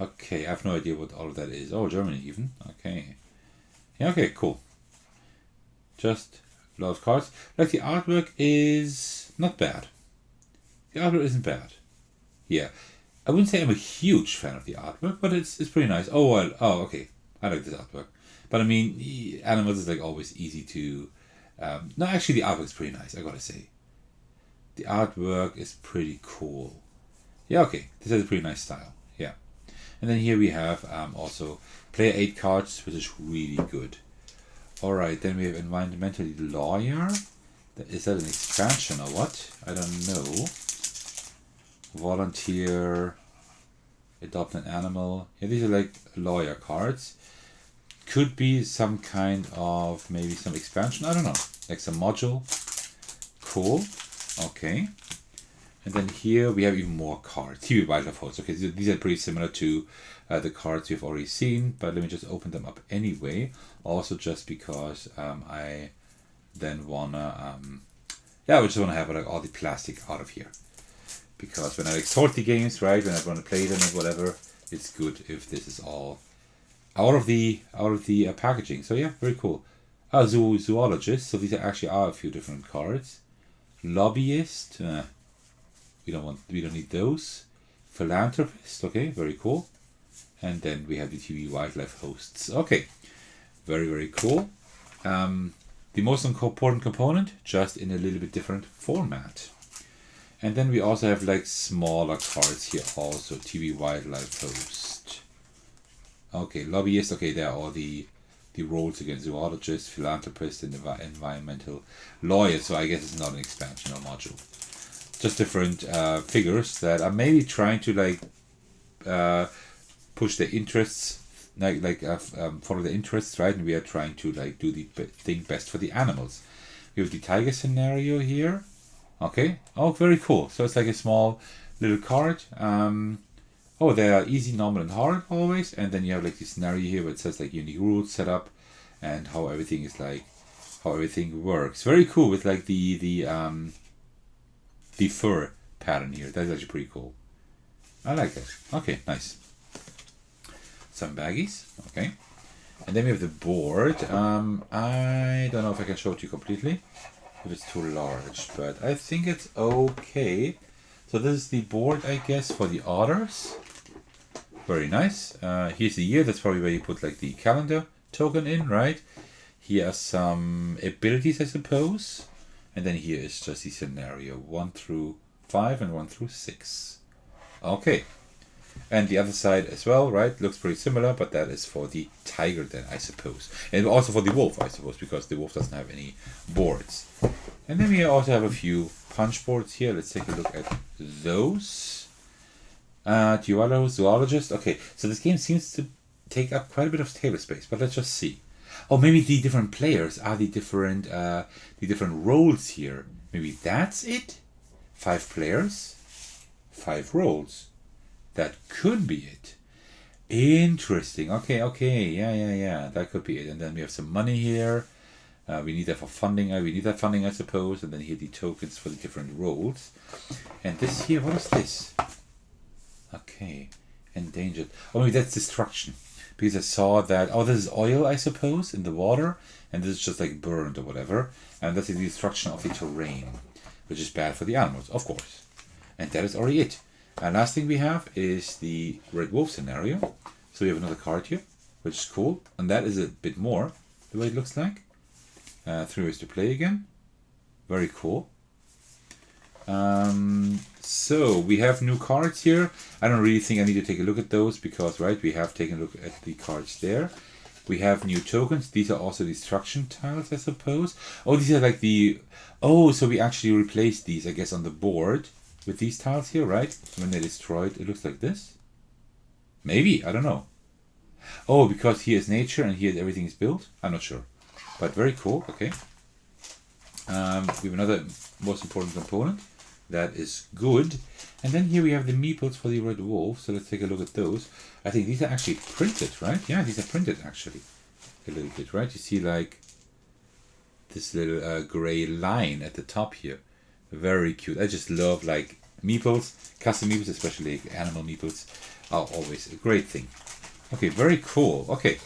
Okay, I have no idea what all of that is. Oh, Germany even. Okay. Yeah, okay, cool. Just a lot of cards. Like the artwork is not bad. The artwork isn't bad. Yeah. I wouldn't say I'm a huge fan of the artwork, but it's pretty nice. Oh, well, okay. I like this artwork. But I mean, animals is like always easy to... no, actually the artwork is pretty nice, I gotta say. The artwork is pretty cool. Yeah, okay. This has a pretty nice style. Yeah. And then here we have also player 8 cards, which is really good. Alright, then we have Environmental Lawyer. Is that an expansion or what? I don't know. Volunteer. Adopt an animal. Yeah, these are like lawyer cards. Could be some kind of maybe some expansion. I don't know. Like some module. Cool. Okay. And then here we have even more cards. TV Wildlife Hosts. Okay, so these are pretty similar to the cards we've already seen, but let me just open them up anyway. Also, just because I then wanna, I just wanna have like all the plastic out of here, because when I like sort the games, right, when I want to play them and whatever, it's good if this is all out of the packaging. So yeah, very cool. Zoologist. So these are actually a few different cards. Lobbyist. We don't need those. Philanthropist. Okay, very cool. And then we have the TV Wildlife Hosts. Okay, very, very cool. The most important component, just in a little bit different format. And then we also have like smaller cards here also. TV Wildlife Host. Okay, Lobbyist. Okay, there are all the roles against zoologist, philanthropist, and environmental lawyer. So I guess it's not an expansion or module. Just different figures that are maybe trying to like push their interests, follow their interests, right? And we are trying to like do the thing best for the animals. We have the tiger scenario here. Okay. Oh, very cool. So it's like a small little card. They are easy, normal, and hard always. And then you have like this scenario here where it says like unique rules set up and how everything is like, how everything works. Very cool with like the fur pattern here. That's actually pretty cool. I like that. Okay, nice. Some baggies. Okay. And then we have the board. I don't know if I can show it to you completely, if it's too large, but I think it's okay. So this is the board, I guess, for the otters. Very nice. Here's the year. That's probably where you put like the calendar token in, right? Here are some abilities, I suppose. And then here is just the scenario 1 through 5 and 1 through 6. Okay. And the other side as well, right? Looks pretty similar, but that is for the tiger then, I suppose. And also for the wolf, I suppose, because the wolf doesn't have any boards. And then we also have a few punch boards here. Let's take a look at those. Zoologist. Okay, so this game seems to take up quite a bit of table space, but let's just see. Oh, maybe the different players are the different roles here. Maybe that's it? 5 players, 5 roles. That could be it. Interesting. Okay. Yeah. That could be it. And then we have some money here. We need that for funding. We need that funding, I suppose. And then here the tokens for the different roles. And this here, what is this? Okay. Endangered. Oh, maybe that's destruction. Because I saw that, this is oil, I suppose, in the water. And this is just like burned or whatever. And that's the destruction of the terrain, which is bad for the animals, of course. And that is already it. And last thing we have is the Red Wolf scenario. So we have another card here, which is cool. And that is a bit more, the way it looks like. 3 ways to play again. Very cool. So we have new cards here. I don't really think I need to take a look at those because, right, we have taken a look at the cards there. We have new tokens. These are also destruction tiles, I suppose. Oh, these are like so we actually replaced these, I guess, on the board with these tiles here, right? When they're destroyed, it looks like this. Maybe, I don't know. Oh, because here is nature and here everything is built? I'm not sure. But very cool, okay. We have another most important component. That is good. And then here we have the meeples for the Red Wolf. So let's take a look at those. I think these are actually printed, right? Yeah, these are printed actually. A little bit, right? You see like this little gray line at the top here. Very cute. I just love like meeples, custom meeples, especially animal meeples, are always a great thing. Okay, very cool. Okay,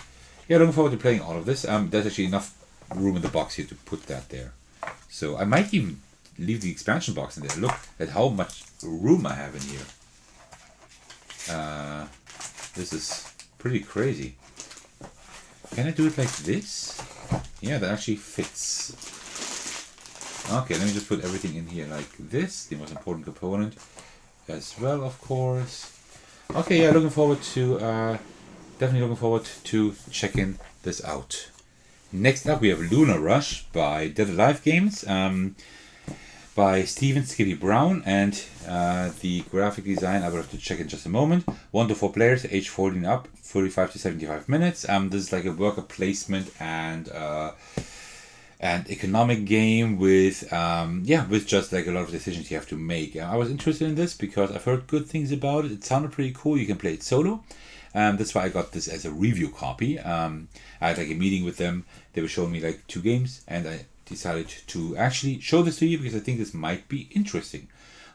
yeah, looking forward to playing all of this. There's actually enough room in the box here to put that there. So I might even leave the expansion box in there. Look at how much room I have in here. This is pretty crazy. Can I do it like this? Yeah, that actually fits. Okay, let me just put everything in here like this. The most important component as well, of course. Okay, yeah, definitely looking forward to checking this out. Next up, we have Lunar Rush by Dead Alive Games, by Steven Skippy Brown, and the graphic design I will have to check in just a moment. 1 to 4 players, age 14 up, 45 to 75 minutes. This is like a worker placement and and economic game with with just like a lot of decisions you have to make. I was interested in this because I've heard good things about it. It sounded pretty cool. You can play it solo. That's why I got this as a review copy. I had like a meeting with them. They were showing me like 2 games, and I decided to actually show this to you because I think this might be interesting.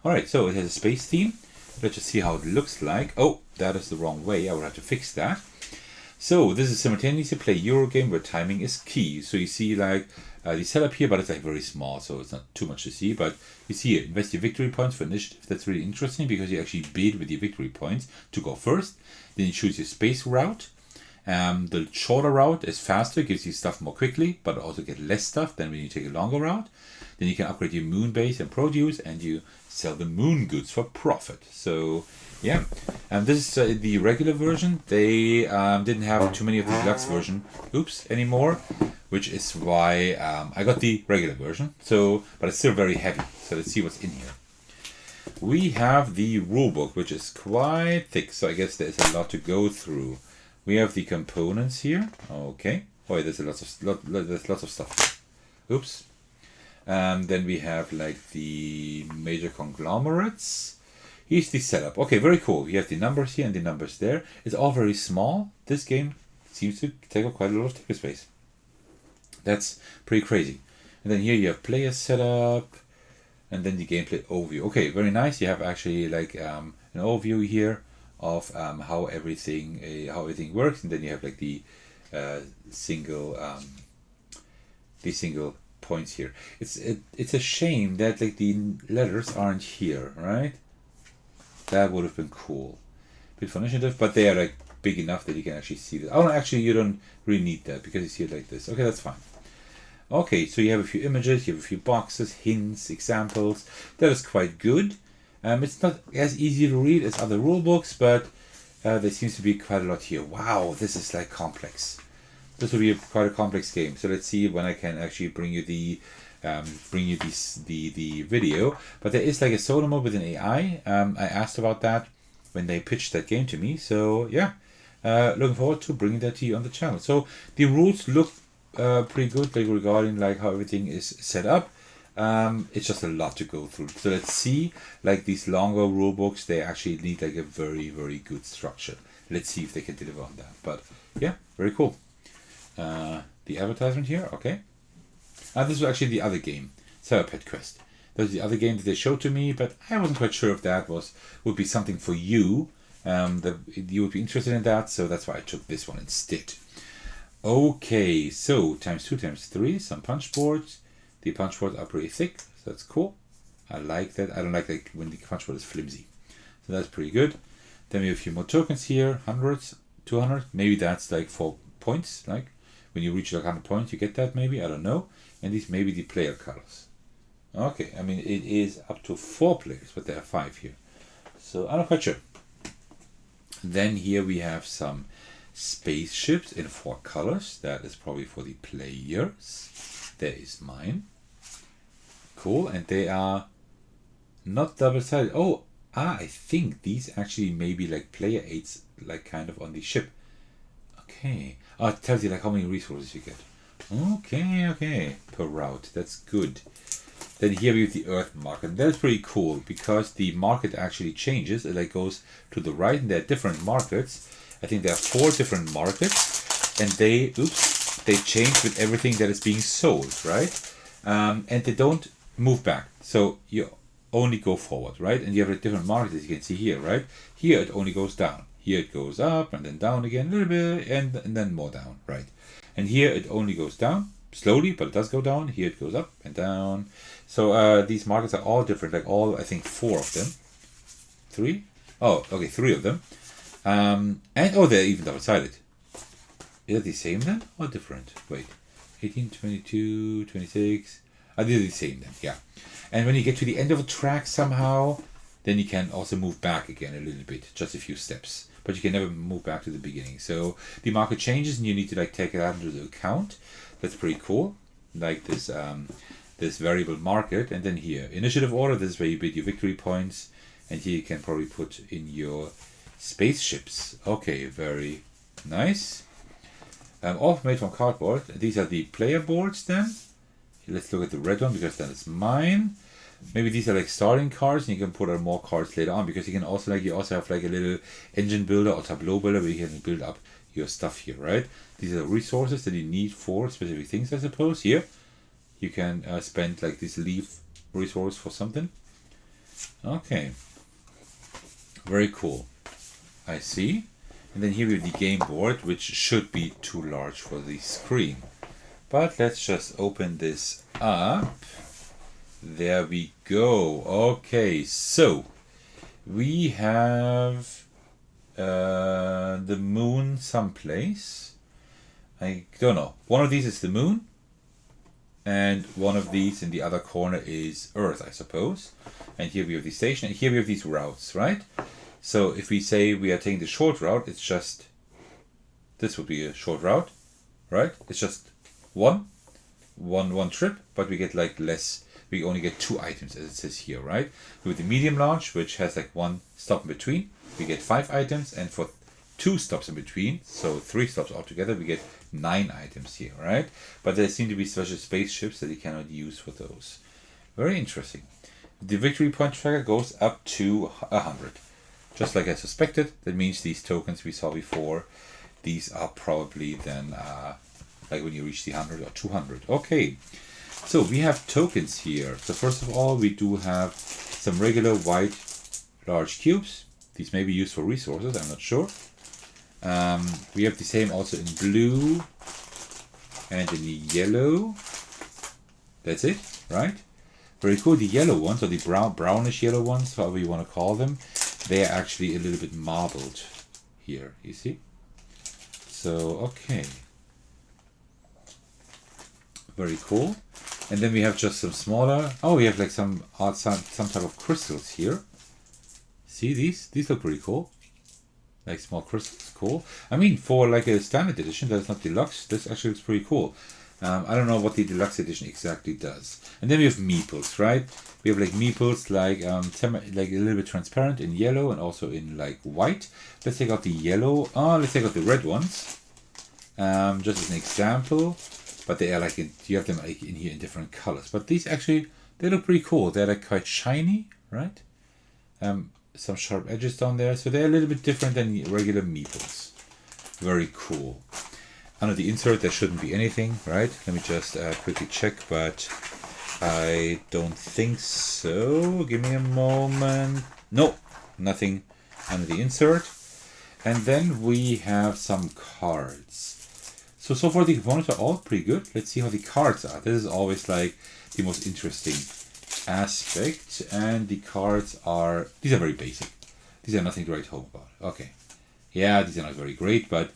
All right, so it has a space theme. Let's just see how it looks like. Oh, that is the wrong way. I would have to fix that. So this is simultaneously play Euro game where timing is key. So you see like the setup here, but it's like very small, so it's not too much to see. But you see it, invest your victory points for initiative. That's really interesting because you actually bid with your victory points to go first. Then you choose your space route. The shorter route is faster, gives you stuff more quickly, but also get less stuff than when you take a longer route. Then you can upgrade your moon base and produce, and you sell the moon goods for profit. So yeah, this is the regular version. They didn't have too many of the deluxe version, anymore, which is why I got the regular version. So, but it's still very heavy. So let's see what's in here. We have the rulebook, which is quite thick. So I guess there's a lot to go through. We have the components here. Okay. Oh, there's lots of stuff. Oops. Then we have like the major conglomerates. Here's the setup. Okay, very cool. You have the numbers here and the numbers there. It's all very small. This game seems to take up quite a lot of table space. That's pretty crazy. And then here you have player setup, and then the gameplay overview. Okay, very nice. You have actually like an overview here of how everything works, and then you have like the single points here. It's a shame that like the letters aren't here, right? That would have been cool. Bit for initiative, but they are like big enough that you can actually see that. Oh, no, actually you don't really need that because you see it like this. Okay, that's fine. Okay, so you have a few images, you have a few boxes, hints, examples. That is quite good. It's not as easy to read as other rule books, but there seems to be quite a lot here. Wow, this is like complex. This will be quite a complex game. So let's see when I can actually bring you the video. But there is like a solo mode with an AI. I asked about that when they pitched that game to me. So yeah, looking forward to bringing that to you on the channel. So the rules look pretty good, like regarding like how everything is set up. It's just a lot to go through. So let's see, like these longer rule books, they actually need like a very, very good structure. Let's see if they can deliver on that. But yeah, very cool. The advertisement here, okay. This was actually the other game, Cyber Pet Quest. That was the other game that they showed to me, but I wasn't quite sure if that would be something for you. That you would be interested in that, so that's why I took this one instead. Okay, so ×2 ×3, some punch boards. The punch boards are pretty thick, so that's cool. I like that. I don't like when the punch board is flimsy. So that's pretty good. Then we have a few more tokens here, 100s, 200. Maybe that's like 4 points. Like when you reach like 100 points, you get that maybe. I don't know. And these may be the player colors. Okay, I mean it is up to 4 players, but there are 5 here. So I'm not quite sure. Then here we have some spaceships in 4 colors. That is probably for the players. There is mine. Cool, and they are not double-sided. Oh, I think these actually may be like player aids, like kind of on the ship. Okay. Oh, it tells you like how many resources you get. Okay, per route. That's good. Then here we have the Earth market. That's pretty cool because the market actually changes. It like goes to the right, and there are different markets. I think there are 4 different markets, and they change with everything that is being sold, right? And they don't move back. So you only go forward, right? And you have a different markets, as you can see here, right? Here it only goes down. Here it goes up and then down again a little bit, and then more down, right? And here it only goes down slowly, but it does go down. Here it goes up and down. So these markets are all different, like all, I think 4 of them. 3? Oh, okay, 3 of them. And they're even double-sided. Is that the same then or different? Wait, 18, 22, 26. They're the same then, yeah. And when you get to the end of a track somehow, then you can also move back again a little bit, just a few steps. But you can never move back to the beginning. So the market changes, and you need to like take it out into account. That's pretty cool. Like this this variable market, and then here initiative order. This is where you bid your victory points, and here you can probably put in your spaceships. Okay, very nice. All made from cardboard. These are the player boards then. Let's look at the red one because that is mine. Maybe these are like starting cards, and you can put on more cards later on, because you can also you also have like a little engine builder or tableau builder where you can build up your stuff here, right? These are resources that you need for specific things, I suppose. Here you can spend like this leaf resource for something. Okay, very cool. I see. And then here we have the game board, which should be too large for the screen. But let's just open this up. There we go. Okay, so we have the moon someplace. I don't know. One of these is the moon, and one of these in the other corner is Earth, I suppose. And here we have the station, and here we have these routes, right? So if we say we are taking the short route, it's just, this would be a short route, right? It's just one trip, but we get like less. We only get 2 items, as it says here, right? With the medium launch, which has like 1 stop in between, we get 5 items, and for 2 stops in between, so 3 stops altogether, we get 9 items here, right? But there seem to be special spaceships that you cannot use for those. Very interesting. The victory point tracker goes up to 100. Just like I suspected, that means these tokens we saw before, these are probably then like when you reach the 100 or 200. Okay. So we have tokens here. So first of all, we do have some regular white large cubes. These may be used for resources, I'm not sure. We have the same also in blue and in yellow. That's it, right? Very cool. The yellow ones, or the brownish yellow ones, however you want to call them, they are actually a little bit marbled here, you see? So, okay. Very cool. And then we have just some smaller. Oh, we have like some type of crystals here. See these? These look pretty cool. Like small crystals, cool. I mean, for like a standard edition that's not deluxe, this actually looks pretty cool. I don't know what the deluxe edition exactly does. And then we have meeples, right? We have like meeples like like a little bit transparent in yellow and also in like white. Let's take out the yellow. Let's take out the red ones. Just as an example. But they are like, you have them like in here in different colors. But these actually, they look pretty cool. They're like quite shiny, right? Some sharp edges down there. So they're a little bit different than regular meeples. Very cool. Under the insert, there shouldn't be anything, right? Let me just quickly check, but I don't think so. Give me a moment. No, nothing under the insert. And then we have some cards. So far the components are all pretty good. Let's see how the cards are. This is always like the most interesting aspect. And the cards are, these are very basic. These are nothing to write home about. Okay. Yeah, these are not very great, but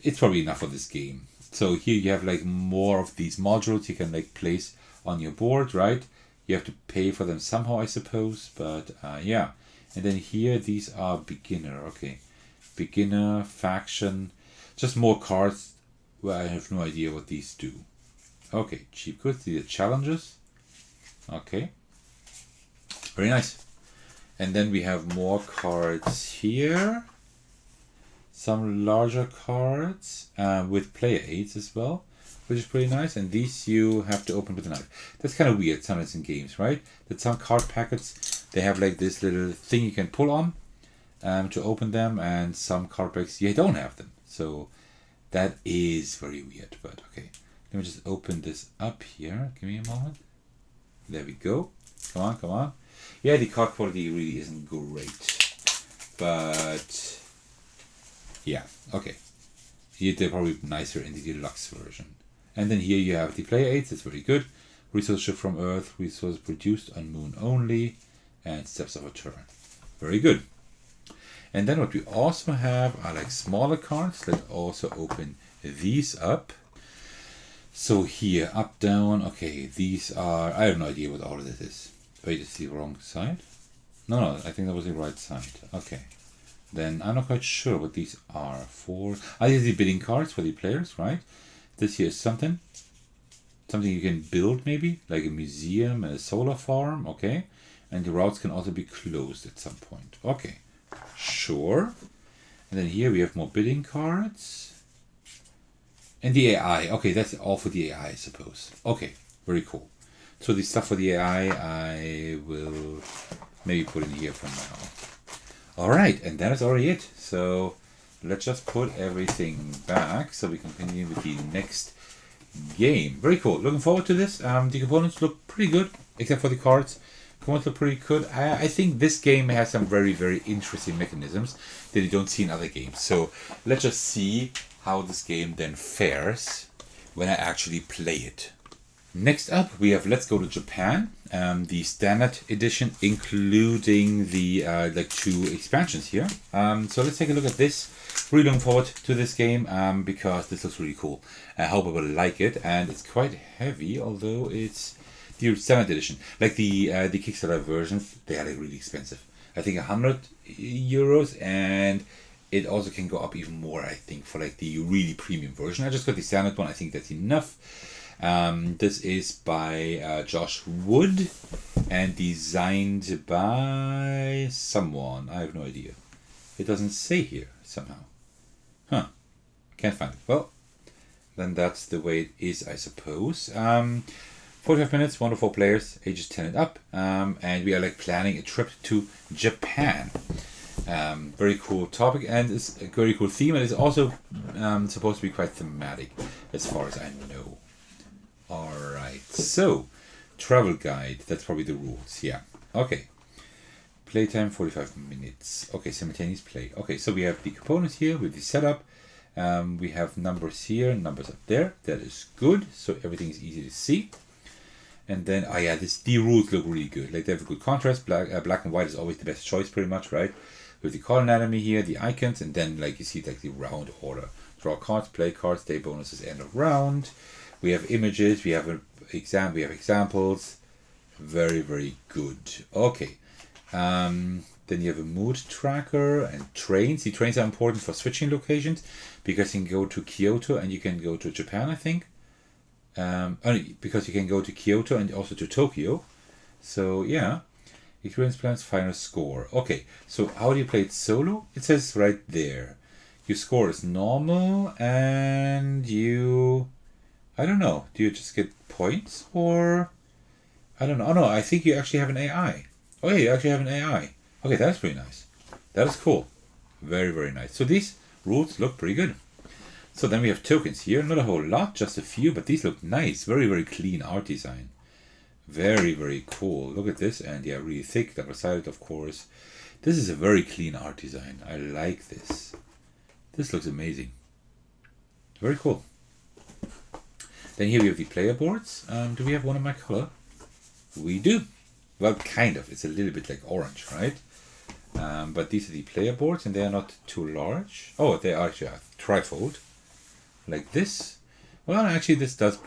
it's probably enough for this game. So here you have like more of these modules you can like place on your board, right? You have to pay for them somehow, I suppose, but yeah. And then here, these are beginner, okay. Beginner, faction, just more cards. Well, I have no idea what these do. Okay, cheap goods, these are challenges. Okay. Very nice. And then we have more cards here. Some larger cards with player aids as well, which is pretty nice. And these you have to open with a knife. That's kind of weird sometimes in games, right? That some card packets, they have like this little thing you can pull on to open them, and some card packs, you don't have them. So that is very weird, but okay. Let me just open this up here. Give me a moment. There we go. Come on, come on. Yeah, the card quality really isn't great. But yeah, okay. Here they're probably nicer in the deluxe version. And then here you have the player aids. It's very good. Resource shipped from Earth. Resources produced on Moon only. And steps of a turn. Very good. And then what we also have are like smaller cards. Let's also open these up. So here, up, down. Okay, these are, I have no idea what all of this is. Wait, it's the wrong side? No, I think that was the right side. Okay. Then I'm not quite sure what these are for. These are the bidding cards for the players, right? This here is something you can build maybe, like a museum, a solar farm, okay? And the routes can also be closed at some point. Okay, sure. And then here we have more bidding cards. And the AI, okay, that's all for the AI, I suppose. Okay, Very cool. So the stuff for the AI, I will maybe put in here for now. All right, and that is already it. So let's just put everything back so we can continue with the next game. Very cool. Looking forward to this. The components look pretty good, except for the cards. Components look pretty good. I think this game has some very, very interesting mechanisms that you don't see in other games. So let's just see how this game then fares when I actually play it. Next up, we have Let's Go to Japan, the standard edition, including the like 2 expansions here. So let's take a look at this. Really looking forward to this game because this looks really cool. I hope I will like it, and it's quite heavy, although it's the standard edition. Like the Kickstarter versions, they are like really expensive. I think €100, and it also can go up even more, I think, for like the really premium version. I just got the standard one. I think that's enough. This is by Josh Wood and designed by someone. I have no idea. It doesn't say here somehow. Huh. Can't find it. Well, then that's the way it is, I suppose. 45 minutes, 1 to 4 players, ages 10 and up. And we are like planning a trip to Japan. Very cool topic, and it's a very cool theme, and it's also supposed to be quite thematic as far as I know. Alright, so travel guide, that's probably the rules, yeah. Okay. Playtime 45 minutes. Okay, simultaneous play. Okay, so we have the components here with the setup. We have numbers here, numbers up there. That is good, so everything is easy to see. And then, oh yeah, the rules look really good. Like they have a good contrast. Black and white is always the best choice, pretty much, right? With the card anatomy here, the icons, and then like you see like the round order. Draw cards, play cards, day bonuses, end of round. We have images, we have examples. Very, very good. Okay. Then you have a mood tracker and trains. The trains are important for switching locations because you can go to Kyoto and you can go to Japan, I think. Only because you can go to Kyoto and also to Tokyo. So yeah. Experience plans, final score. Okay, so how do you play it solo? It says right there. Your score is normal and you... I don't know. Do you just get points or... I don't know. Oh no, I think you actually have an AI. Oh yeah, you actually have an AI. Okay, that's pretty nice. That is cool. Very, very nice. So these rules look pretty good. So then we have tokens here. Not a whole lot, just a few, but these look nice. Very, very clean art design. Very, very cool. Look at this. And yeah, really thick, double-sided, of course. This is a very clean art design. I like this. This looks amazing. Very cool. Then here we have the player boards. Do we have one in my color? We do. Well, kind of. It's a little bit like orange, right? But these are the player boards, and they are not too large. Oh, they are actually trifold. Like this. Well, actually, this does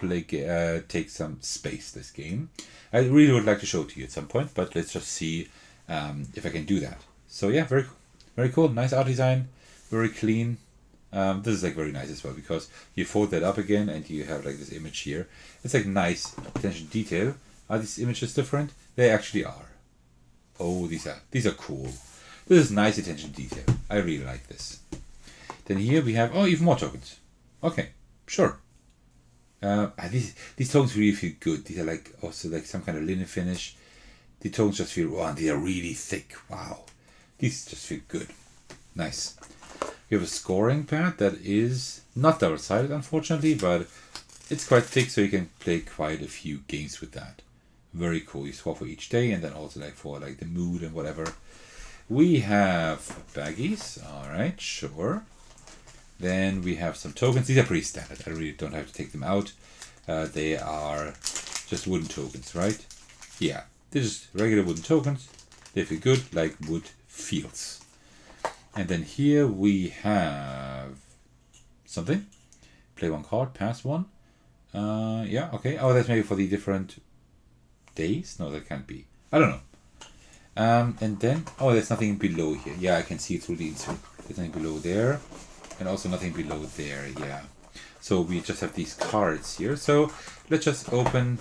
take some space, this game. I really would like to show it to you at some point, but let's just see if I can do that. So yeah, very cool. Very cool. Nice art design. Very clean. This is like very nice as well, because you fold that up again and you have like this image here. It's like nice attention to detail. Are these images different? They actually are. Oh, these are cool. This is nice attention to detail. I really like this. Then here we have, oh, even more tokens. Okay, sure. These tokens really feel good. These are like also like some kind of linen finish. The tokens just feel, wow, they are really thick. Wow. These just feel good. Nice. We have a scoring pad that is not double-sided, unfortunately, but it's quite thick, so you can play quite a few games with that. Very cool. You score for each day, and then also like for like the mood and whatever. We have baggies. All right, sure. Then we have some tokens. These are pretty standard. I really don't have to take them out. They are just wooden tokens, right? Yeah, this is regular wooden tokens. They feel good, like wood feels. And then here we have something. Play one card, pass one. Yeah, okay. Oh, that's maybe for the different days? No, that can't be. I don't know. And then, oh, there's nothing below here. Yeah, I can see through the insert. There's nothing below there. And also nothing below there, yeah. So we just have these cards here. So let's just open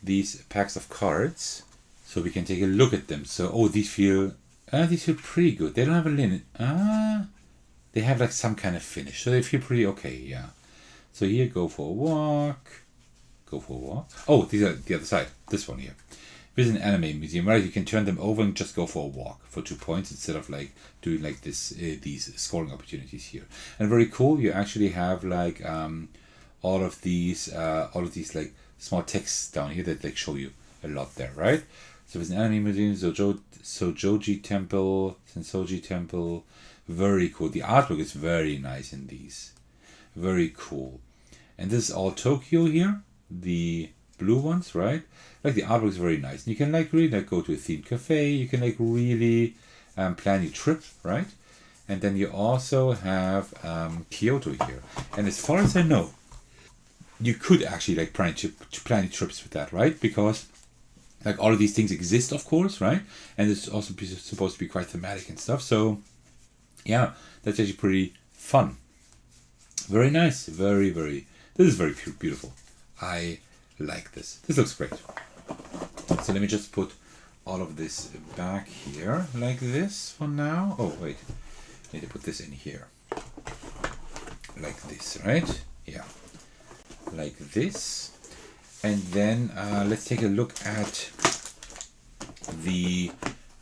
these packs of cards so we can take a look at them. So, oh, these feel pretty good. They don't have a linen. They have like some kind of finish. So they feel pretty okay, yeah. So here, go for a walk. go for a walk. Oh, these are the other side. This one here. Visit an anime museum, right? You can turn them over and just go for a walk for 2 points instead of like doing like this these scoring opportunities here. And very cool. You actually have like all of these like small texts down here that like show you a lot there, right? So there's an anime museum, Sojoji Temple, Sensoji Temple. Very cool. The artwork is very nice in these. Very cool. And this is all Tokyo here. The blue ones, right? Like the artwork is very nice. And you can like really like go to a themed cafe. You can like really plan your trip, right? And then you also have Kyoto here. And as far as I know, you could actually like plan your trips with that, right? Because like all of these things exist, of course, right? And it's also supposed to be quite thematic and stuff. So yeah, that's actually pretty fun. Very nice. Very, very. This is very beautiful. I like this. This looks great. So let me just put all of this back here like this for now. Oh, wait. I need to put this in here. Like this, right? Yeah. Like this. And then let's take a look at the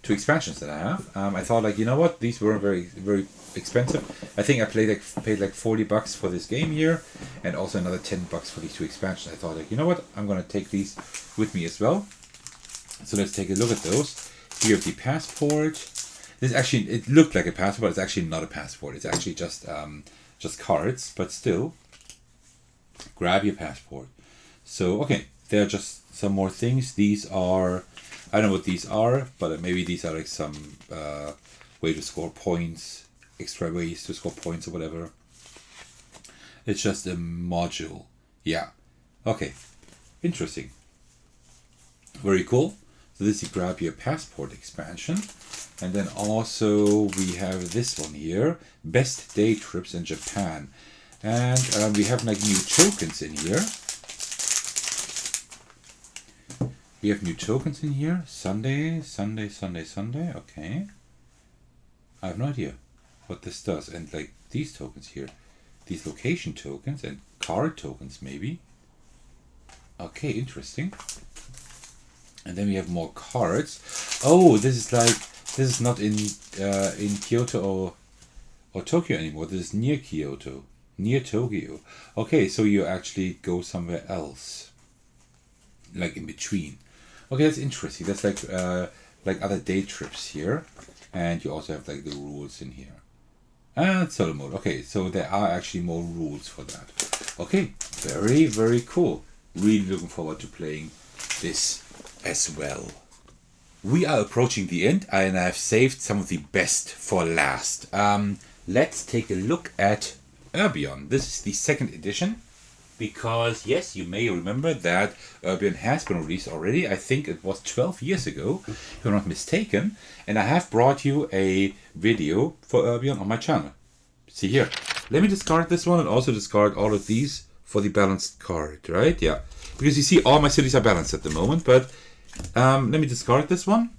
2 expansions that I have. I thought like, you know what? These were very, very expensive. I think I paid like $40 for this game here, and also another $10 for these 2 expansions. I thought like, you know what? I'm gonna take these with me as well. So let's take a look at those. Here is the passport. This actually, it looked like a passport, but it's actually not a passport. It's actually just cards, but still, grab your passport. So okay, there are just some more things. These are, I don't know what these are, but maybe these are like some way to score points, extra ways to score points or whatever. It's just a module. Yeah. Okay. Interesting. Very cool. So this, you grab your passport expansion. And then also we have this one here. Best day trips in Japan. And we have like new tokens in here. We have new tokens in here. Sunday. Okay. I have no idea what this does. And like these tokens here. These location tokens and card tokens maybe. Okay, interesting. And then we have more cards. Oh, this is not in Kyoto or Tokyo anymore. This is near Kyoto. Near Tokyo. Okay, so you actually go somewhere else. Like in between. Okay, that's interesting. That's like other day trips here. And you also have like the rules in here. And solo mode. Okay, so there are actually more rules for that. Okay, very, very cool. Really looking forward to playing this as well. We are approaching the end, and I've saved some of the best for last. Let's take a look at Urbion. This is the 2nd edition. Because, yes, you may remember that Urbion has been released already. I think it was 12 years ago, if I'm not mistaken. And I have brought you a video for Urbion on my channel. See here. Let me discard this one and also discard all of these for the balanced card, right? Yeah. Because you see all my cities are balanced at the moment. But let me discard this one.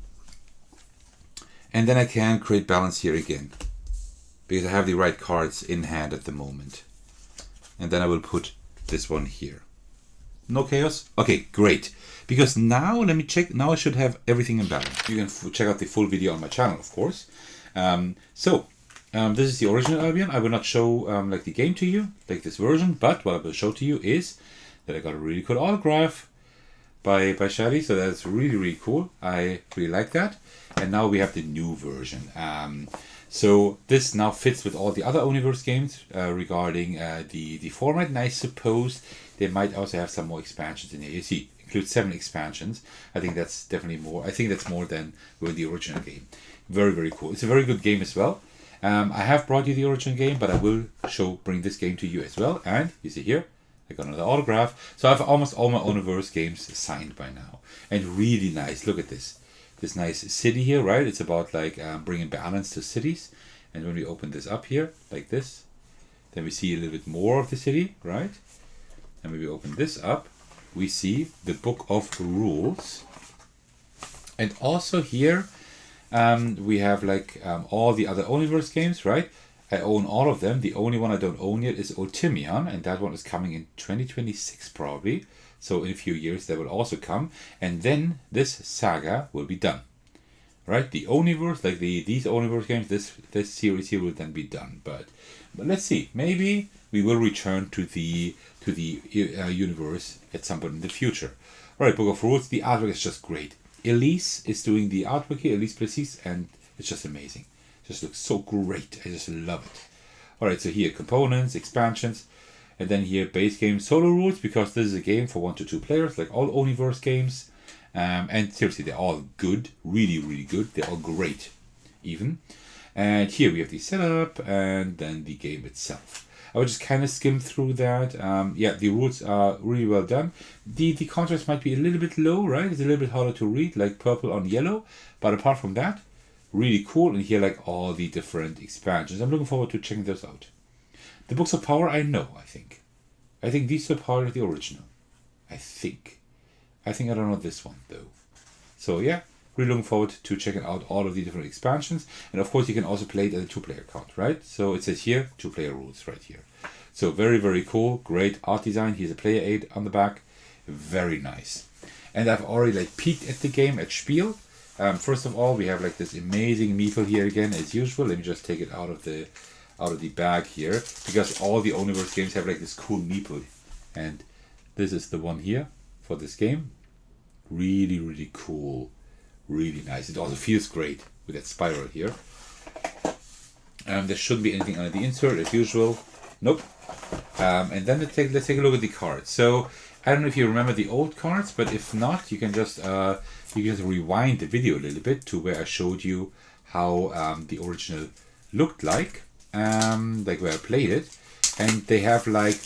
And then I can create balance here again. Because I have the right cards in hand at the moment. And then I will put this one here. No chaos? Okay, great. Because now, let me check. Now I should have everything in balance. You can check out the full video on my channel, of course. This is the original Urbion. I will not show like the game to you, like this version. But what I will show to you is that I got a really cool autograph by Shelly. So that's really, really cool. I really like that. And now we have the new version. So this now fits with all the other Universe games regarding the format, and I suppose they might also have some more expansions in here. You see, includes 7 expansions. I think that's definitely more. I think that's more than with the original game. Very, very cool. It's a very good game as well. I have brought you the original game, but I will bring this game to you as well. And you see here, I got another autograph. So I have almost all my Universe games signed by now, and really nice. Look at this. This nice city here, right? It's about like bringing balance to cities. And when we open this up here, like this, then we see a little bit more of the city, right? And when we open this up, we see the Book of Rules. And also here, we have like all the other Universe games, right? I own all of them. The only one I don't own yet is Ultimion, and that one is coming in 2026 probably. So in a few years that will also come, and then this saga will be done. Right, the Omniverse, like these Omniverse games, this series here will then be done. But let's see. Maybe we will return to the universe at some point in the future. All right, Book of Rules. The artwork is just great. Elise is doing the artwork here, Elise Precis, and it's just amazing. It just looks so great. I just love it. All right, so here components, expansions, and then here base game solo rules, because this is a game for 1 to 2 players, like all Omniverse games. And seriously, they're all good, really, really good. They're all great, even. And here we have the setup and then the game itself. I would just kind of skim through that. Yeah, the rules are really well done. The contrast might be a little bit low, right? It's a little bit harder to read, like purple on yellow. But apart from that, really cool. And here, like all the different expansions. I'm looking forward to checking those out. The Books of Power, I know, I think. I think these are part of the original. I think I don't know this one though. So yeah, really looking forward to checking out all of the different expansions. And of course you can also play it as a 2-player count, right? So it says here, 2-player rules right here. So very, very cool, great art design. Here's a player aid on the back. Very nice. And I've already like peeked at the game at Spiel. First of all, we have like this amazing meeple here again as usual. Let me just take it out of the bag here, because all the Omniverse games have like this cool meeple. And this is the one here for this game. Really, really cool. Really nice. It also feels great with that spiral here. There shouldn't be anything under the insert as usual. Nope. And then let's take a look at the cards. So I don't know if you remember the old cards, but if not, you can just rewind the video a little bit to where I showed you how the original looked like where I played it. And they have like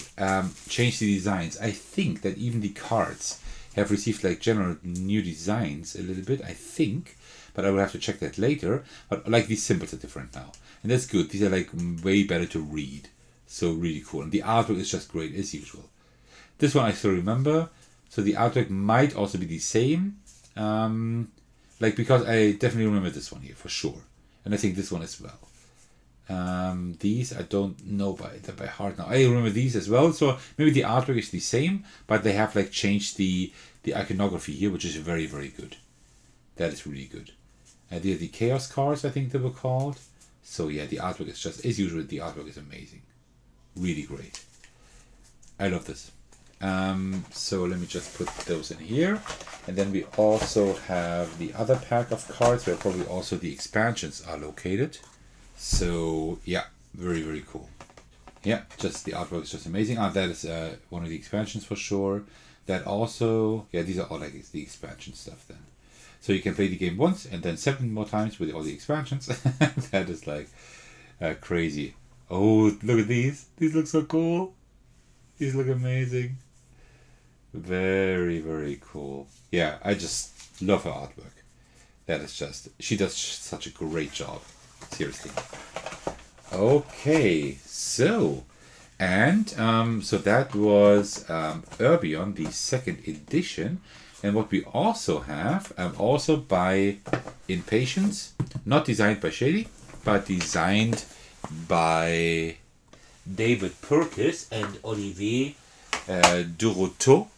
changed the designs. I think that even the cards have received like general new designs a little bit, I think, but I will have to check that later. But like these symbols are different now, and that's good. These are like way better to read, so really cool. And the artwork is just great as usual. This one I still remember, so the artwork might also be the same, because I definitely remember this one here for sure, and I think this one as well. These I don't know by heart now. I remember these as well, so maybe the artwork is the same, but they have like changed the iconography here, which is very, very good. That is really good. These are the Chaos cards, I think they were called. So yeah, the artwork is just, as usual, the artwork is amazing. Really great. I love this. So let me just put those in here. And then we also have the other pack of cards where probably also the expansions are located. So yeah, very, very cool. Yeah, just the artwork is just amazing. That is one of the expansions for sure. That also, yeah, these are all like the expansion stuff then. So you can play the game once and then 7 more times with all the expansions. That is like crazy. Oh, look at these. These look so cool. These look amazing. Very, very cool. Yeah, I just love her artwork. That is just, she does such a great job. Seriously. Okay, so that was Urbion, the 2nd edition, and what we also have, also by Impatience, not designed by Shady, but designed by David Purkis and Olivier Duroteau,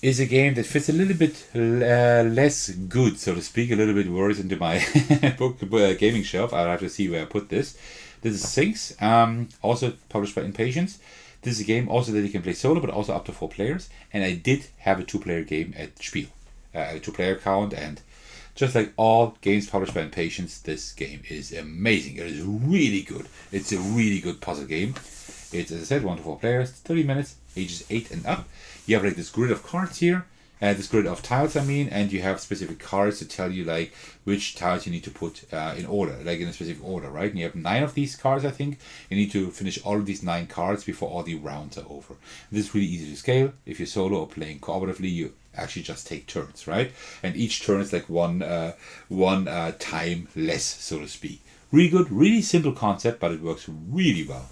is a game that fits a little bit less good, so to speak, a little bit worse into my gaming shelf. I'll have to see where I put this. This is Sfynx, also published by Impatience. This is a game also that you can play solo, but also up to 4 players. And I did have a 2-player game at Spiel, a 2-player count, and just like all games published by Impatience, this game is amazing. It is really good. It's a really good puzzle game. It's, as I said, 1 to 4 players, 30 minutes, ages 8 and up. You have like this grid of cards here, this grid of tiles, and you have specific cards to tell you like which tiles you need to put in order, like in a specific order, right? And you have 9 of these cards, I think. You need to finish all of these 9 cards before all the rounds are over. This is really easy to scale. If you're solo or playing cooperatively, you actually just take turns, right? And each turn is like one time less, so to speak. Really good, really simple concept, but it works really well.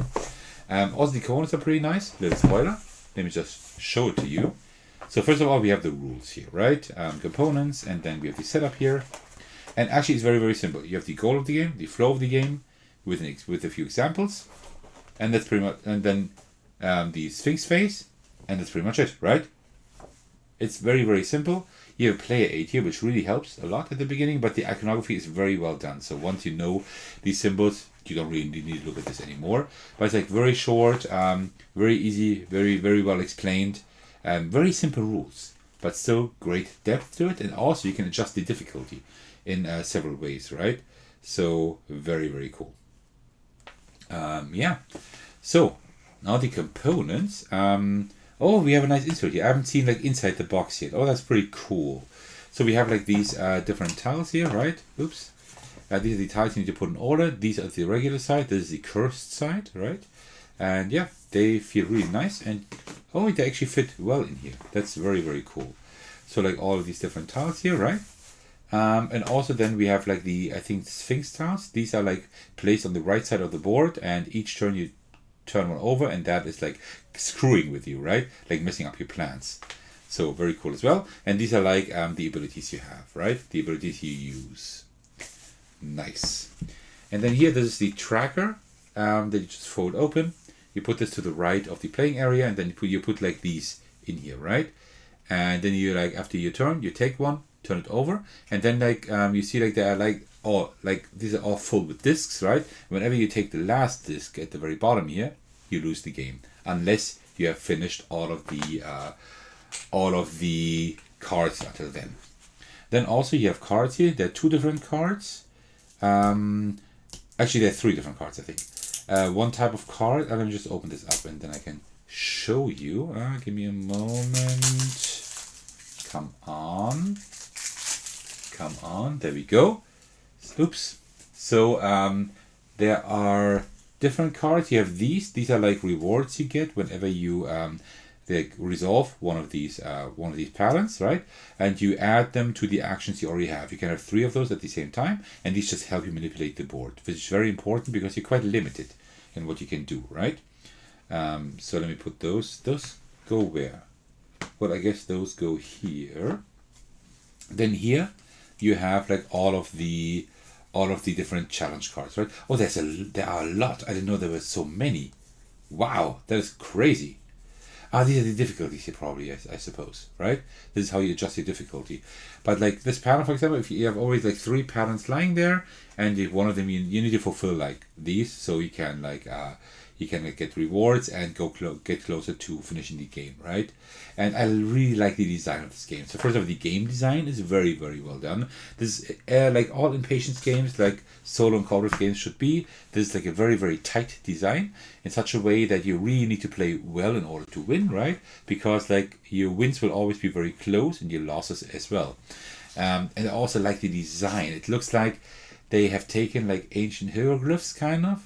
Also, the components are pretty nice. Little spoiler. Let me just show it to you. So first of all, we have the rules here, right? Components, and then we have the setup here. And actually, it's very, very simple. You have the goal of the game, the flow of the game, with a few examples, and that's pretty much. And then the Sfynx face, and that's pretty much it, right? It's very, very simple. You have player aid here, which really helps a lot at the beginning, but the iconography is very well done. So once you know these symbols, you don't really need to look at this anymore. But it's like very short, very easy, very, very well explained, very simple rules, but still great depth to it. And also you can adjust the difficulty in several ways, right? So very, very cool. Yeah. So now the components. Oh, we have a nice insert here. I haven't seen like inside the box yet. Oh, that's pretty cool. So we have like these different tiles here, right? Oops. These are the tiles you need to put in order. These are the regular side. This is the cursed side, right? And yeah, they feel really nice. And oh, they actually fit well in here. That's very, very cool. So like all of these different tiles here, right? And also then we have like the, I think, Sfynx tiles. These are like placed on the right side of the board, and each turn you turn one over, and that is like screwing with you, right? Like messing up your plans. So very cool as well. And these are like the abilities you have, right? The abilities you use. Nice. And then here, this is the tracker that you just fold open. You put this to the right of the playing area, and then you put like these in here, right? And then you like, after your turn, you take one, turn it over, and then like you see like they are like all like these are all full with discs, right? Whenever you take the last disc at the very bottom here, you lose the game unless you have finished all of the cards until then. Then also you have cards here. There are two different cards. Actually, there are three different cards, I think. One type of card. Let me just open this up and then I can show you. Give me a moment. Come on. Come on. There we go. Oops. So there are different cards. You have these. These are like rewards you get whenever you they resolve one of these patterns, right? And you add them to the actions you already have. You can have three of those at the same time, and these just help you manipulate the board, which is very important because you're quite limited in what you can do, right? So let me put those. Those go where? Well, I guess those go here. Then here you have like all of the different challenge cards, right? Oh, there are a lot. I didn't know there were so many. Wow, that is crazy. These are the difficulties here, probably, I suppose, right? This is how you adjust your difficulty. But like this pattern, for example, if you have always like three patterns lying there, and if one of them you need to fulfill like these, so you can like get rewards and get closer to finishing the game, right? And I really like the design of this game. So first of all, the game design is very, very well done. This is like all impatience games, like solo and cooperative games should be. This is like a very, very tight design in such a way that you really need to play well in order to win, right? Because like your wins will always be very close and your losses as well. And I also like the design. It looks like they have taken like ancient hieroglyphs kind of,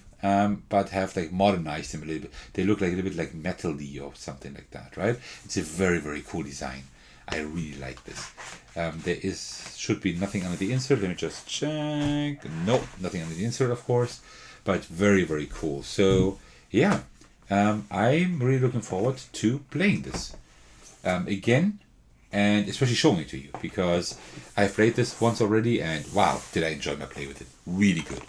but have like modernized them a little bit. They look like a little bit like metal-y or something like that, right? It's a very, very cool design. I really like this. There should be nothing under the insert. Let me just check. Nope, nothing under the insert, of course, but very, very cool. So yeah, I'm really looking forward to playing this again, and especially showing it to you, because I've played this once already, and wow, did I enjoy my play with it. Really good.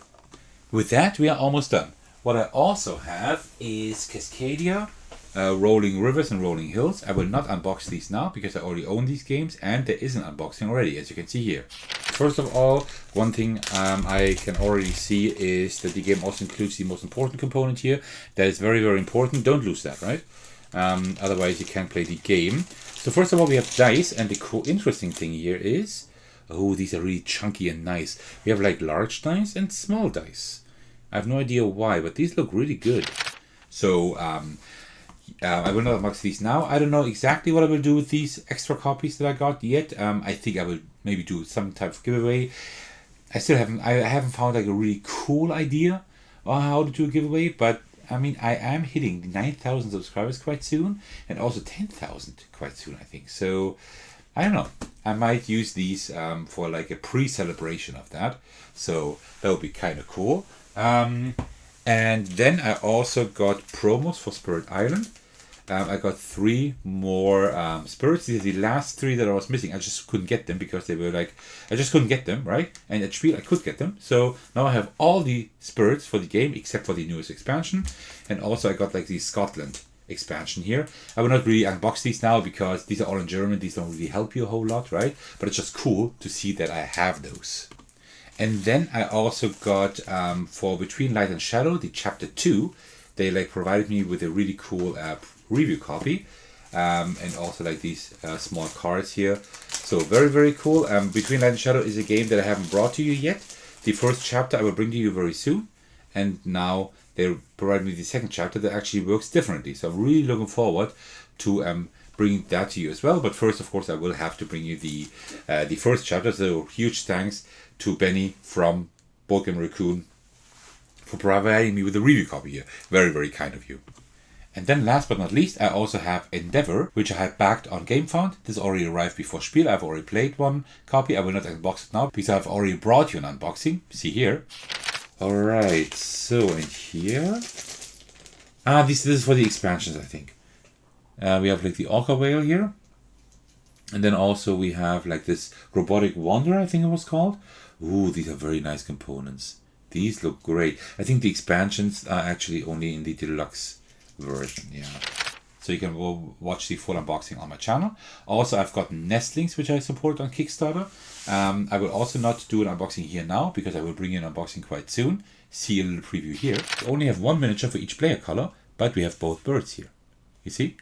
With that, we are almost done. What I also have is Cascadia, Rolling Rivers and Rolling Hills. I will not unbox these now because I already own these games, and there is an unboxing already, as you can see here. First of all, one thing I can already see is that the game also includes the most important component here. That is very, very important. Don't lose that, right? Otherwise, you can't play the game. So first of all, we have dice, and the cool, interesting thing here is, oh, these are really chunky and nice. We have like large dice and small dice. I have no idea why, but these look really good. So I will not unbox these now. I don't know exactly what I will do with these extra copies that I got yet. I think I will maybe do some type of giveaway. I haven't found like a really cool idea on how to do a giveaway, but I mean, I am hitting 9,000 subscribers quite soon, and also 10,000 quite soon, I think. So I don't know. I might use these for like a pre-celebration of that. So that would be kind of cool. And then I also got promos for Spirit Island. I got 3 more spirits. These are the last 3 that I was missing. I just couldn't get them because they were like, I just couldn't get them, right? And at Spiel I could get them. So now I have all the spirits for the game except for the newest expansion. And also I got like the Scotland expansion here. I will not really unbox these now because these are all in German. These don't really help you a whole lot, right? But it's just cool to see that I have those. And then I also got for Between Light and Shadow, the chapter 2. They like provided me with a really cool review copy, and also like these small cards here. So very, very cool. Between Light and Shadow is a game that I haven't brought to you yet. The first chapter I will bring to you very soon, and now they provide me the second chapter that actually works differently. So I'm really looking forward to bringing that to you as well. But first, of course, I will have to bring you the first chapter. So huge thanks to Benny from Board Game Raccoon for providing me with a review copy here. Very, very kind of you. And then last but not least, I also have Endeavor, which I had backed on GameFound. This already arrived before Spiel. I've already played one copy. I will not unbox it now because I've already brought you an unboxing. See here. Alright, so in here. This is for the expansions, I think. We have like the Orca Whale here. And then also we have like this Robotic Wanderer, I think it was called. Ooh, these are very nice components. These look great. I think the expansions are actually only in the deluxe version, yeah. So you can go watch the full unboxing on my channel. Also, I've got Nestlings, which I support on Kickstarter. I will also not do an unboxing here now, because I will bring you an unboxing quite soon. See a little preview here. We only have 1 miniature for each player color, but we have both birds here. You see?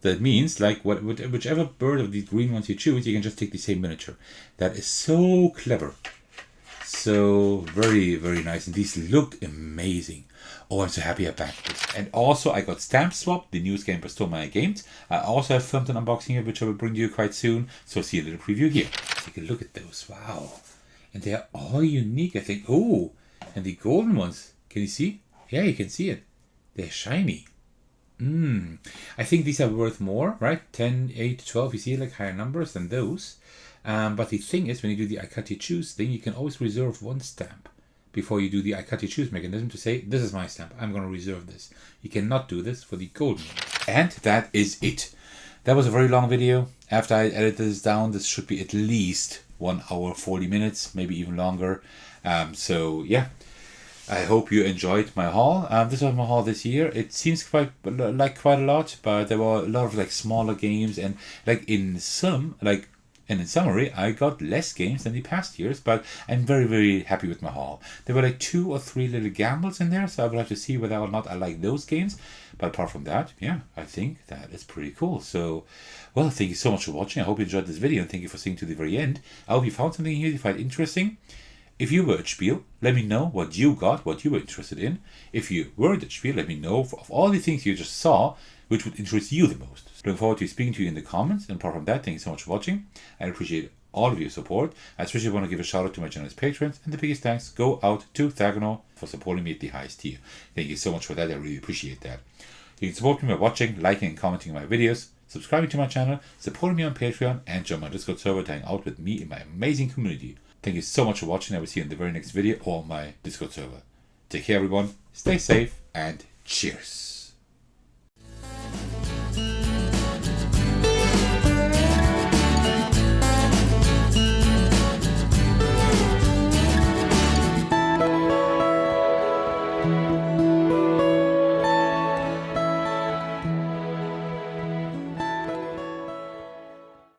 That means, like, whichever bird of the green ones you choose, you can just take the same miniature. That is so clever. So, very, very nice. And these look amazing. Oh, I'm so happy I backed this. And also, I got Stamp Swap, the newest game by Stormlight Games. I also have filmed an unboxing here, which I will bring to you quite soon. So, see a little preview here. Take a look at those. Wow. And they are all unique, I think. Oh, and the golden ones. Can you see? Yeah, you can see it. They're shiny. I think these are worth more, right? 10, 8, 12. You see like higher numbers than those. But the thing is, when you do the I cut you choose thing, you can always reserve one stamp before you do the I cut you choose mechanism to say, this is my stamp, I'm going to reserve this. You cannot do this for the golden one. And that is it. That was a very long video. After I edit this down, this should be at least 1 hour, 40 minutes, maybe even longer. So yeah, I hope you enjoyed my haul. This was my haul this year. It seems quite a lot, but there were a lot of like smaller games, and like in summary, I got less games than the past years, but I'm very, very happy with my haul. There were like 2 or 3 little gambles in there, so I will have to see whether or not I like those games. But apart from that, yeah, I think that is pretty cool. So, well, thank you so much for watching. I hope you enjoyed this video, and thank you for staying to the very end. I hope you found something here you find interesting. If you were at Spiel, let me know what you got, what you were interested in. If you weren't at Spiel, let me know of all the things you just saw, which would interest you the most. Looking forward to speaking to you in the comments. And apart from that, thank you so much for watching. I appreciate all of your support. I especially want to give a shout out to my generous patrons. And the biggest thanks go out to Thecos for supporting me at the highest tier. Thank you so much for that. I really appreciate that. You can support me by watching, liking, and commenting my videos, subscribing to my channel, supporting me on Patreon, and join my Discord server to hang out with me in my amazing community. Thank you so much for watching. I will see you in the very next video or my Discord server. Take care, everyone. Stay safe and cheers.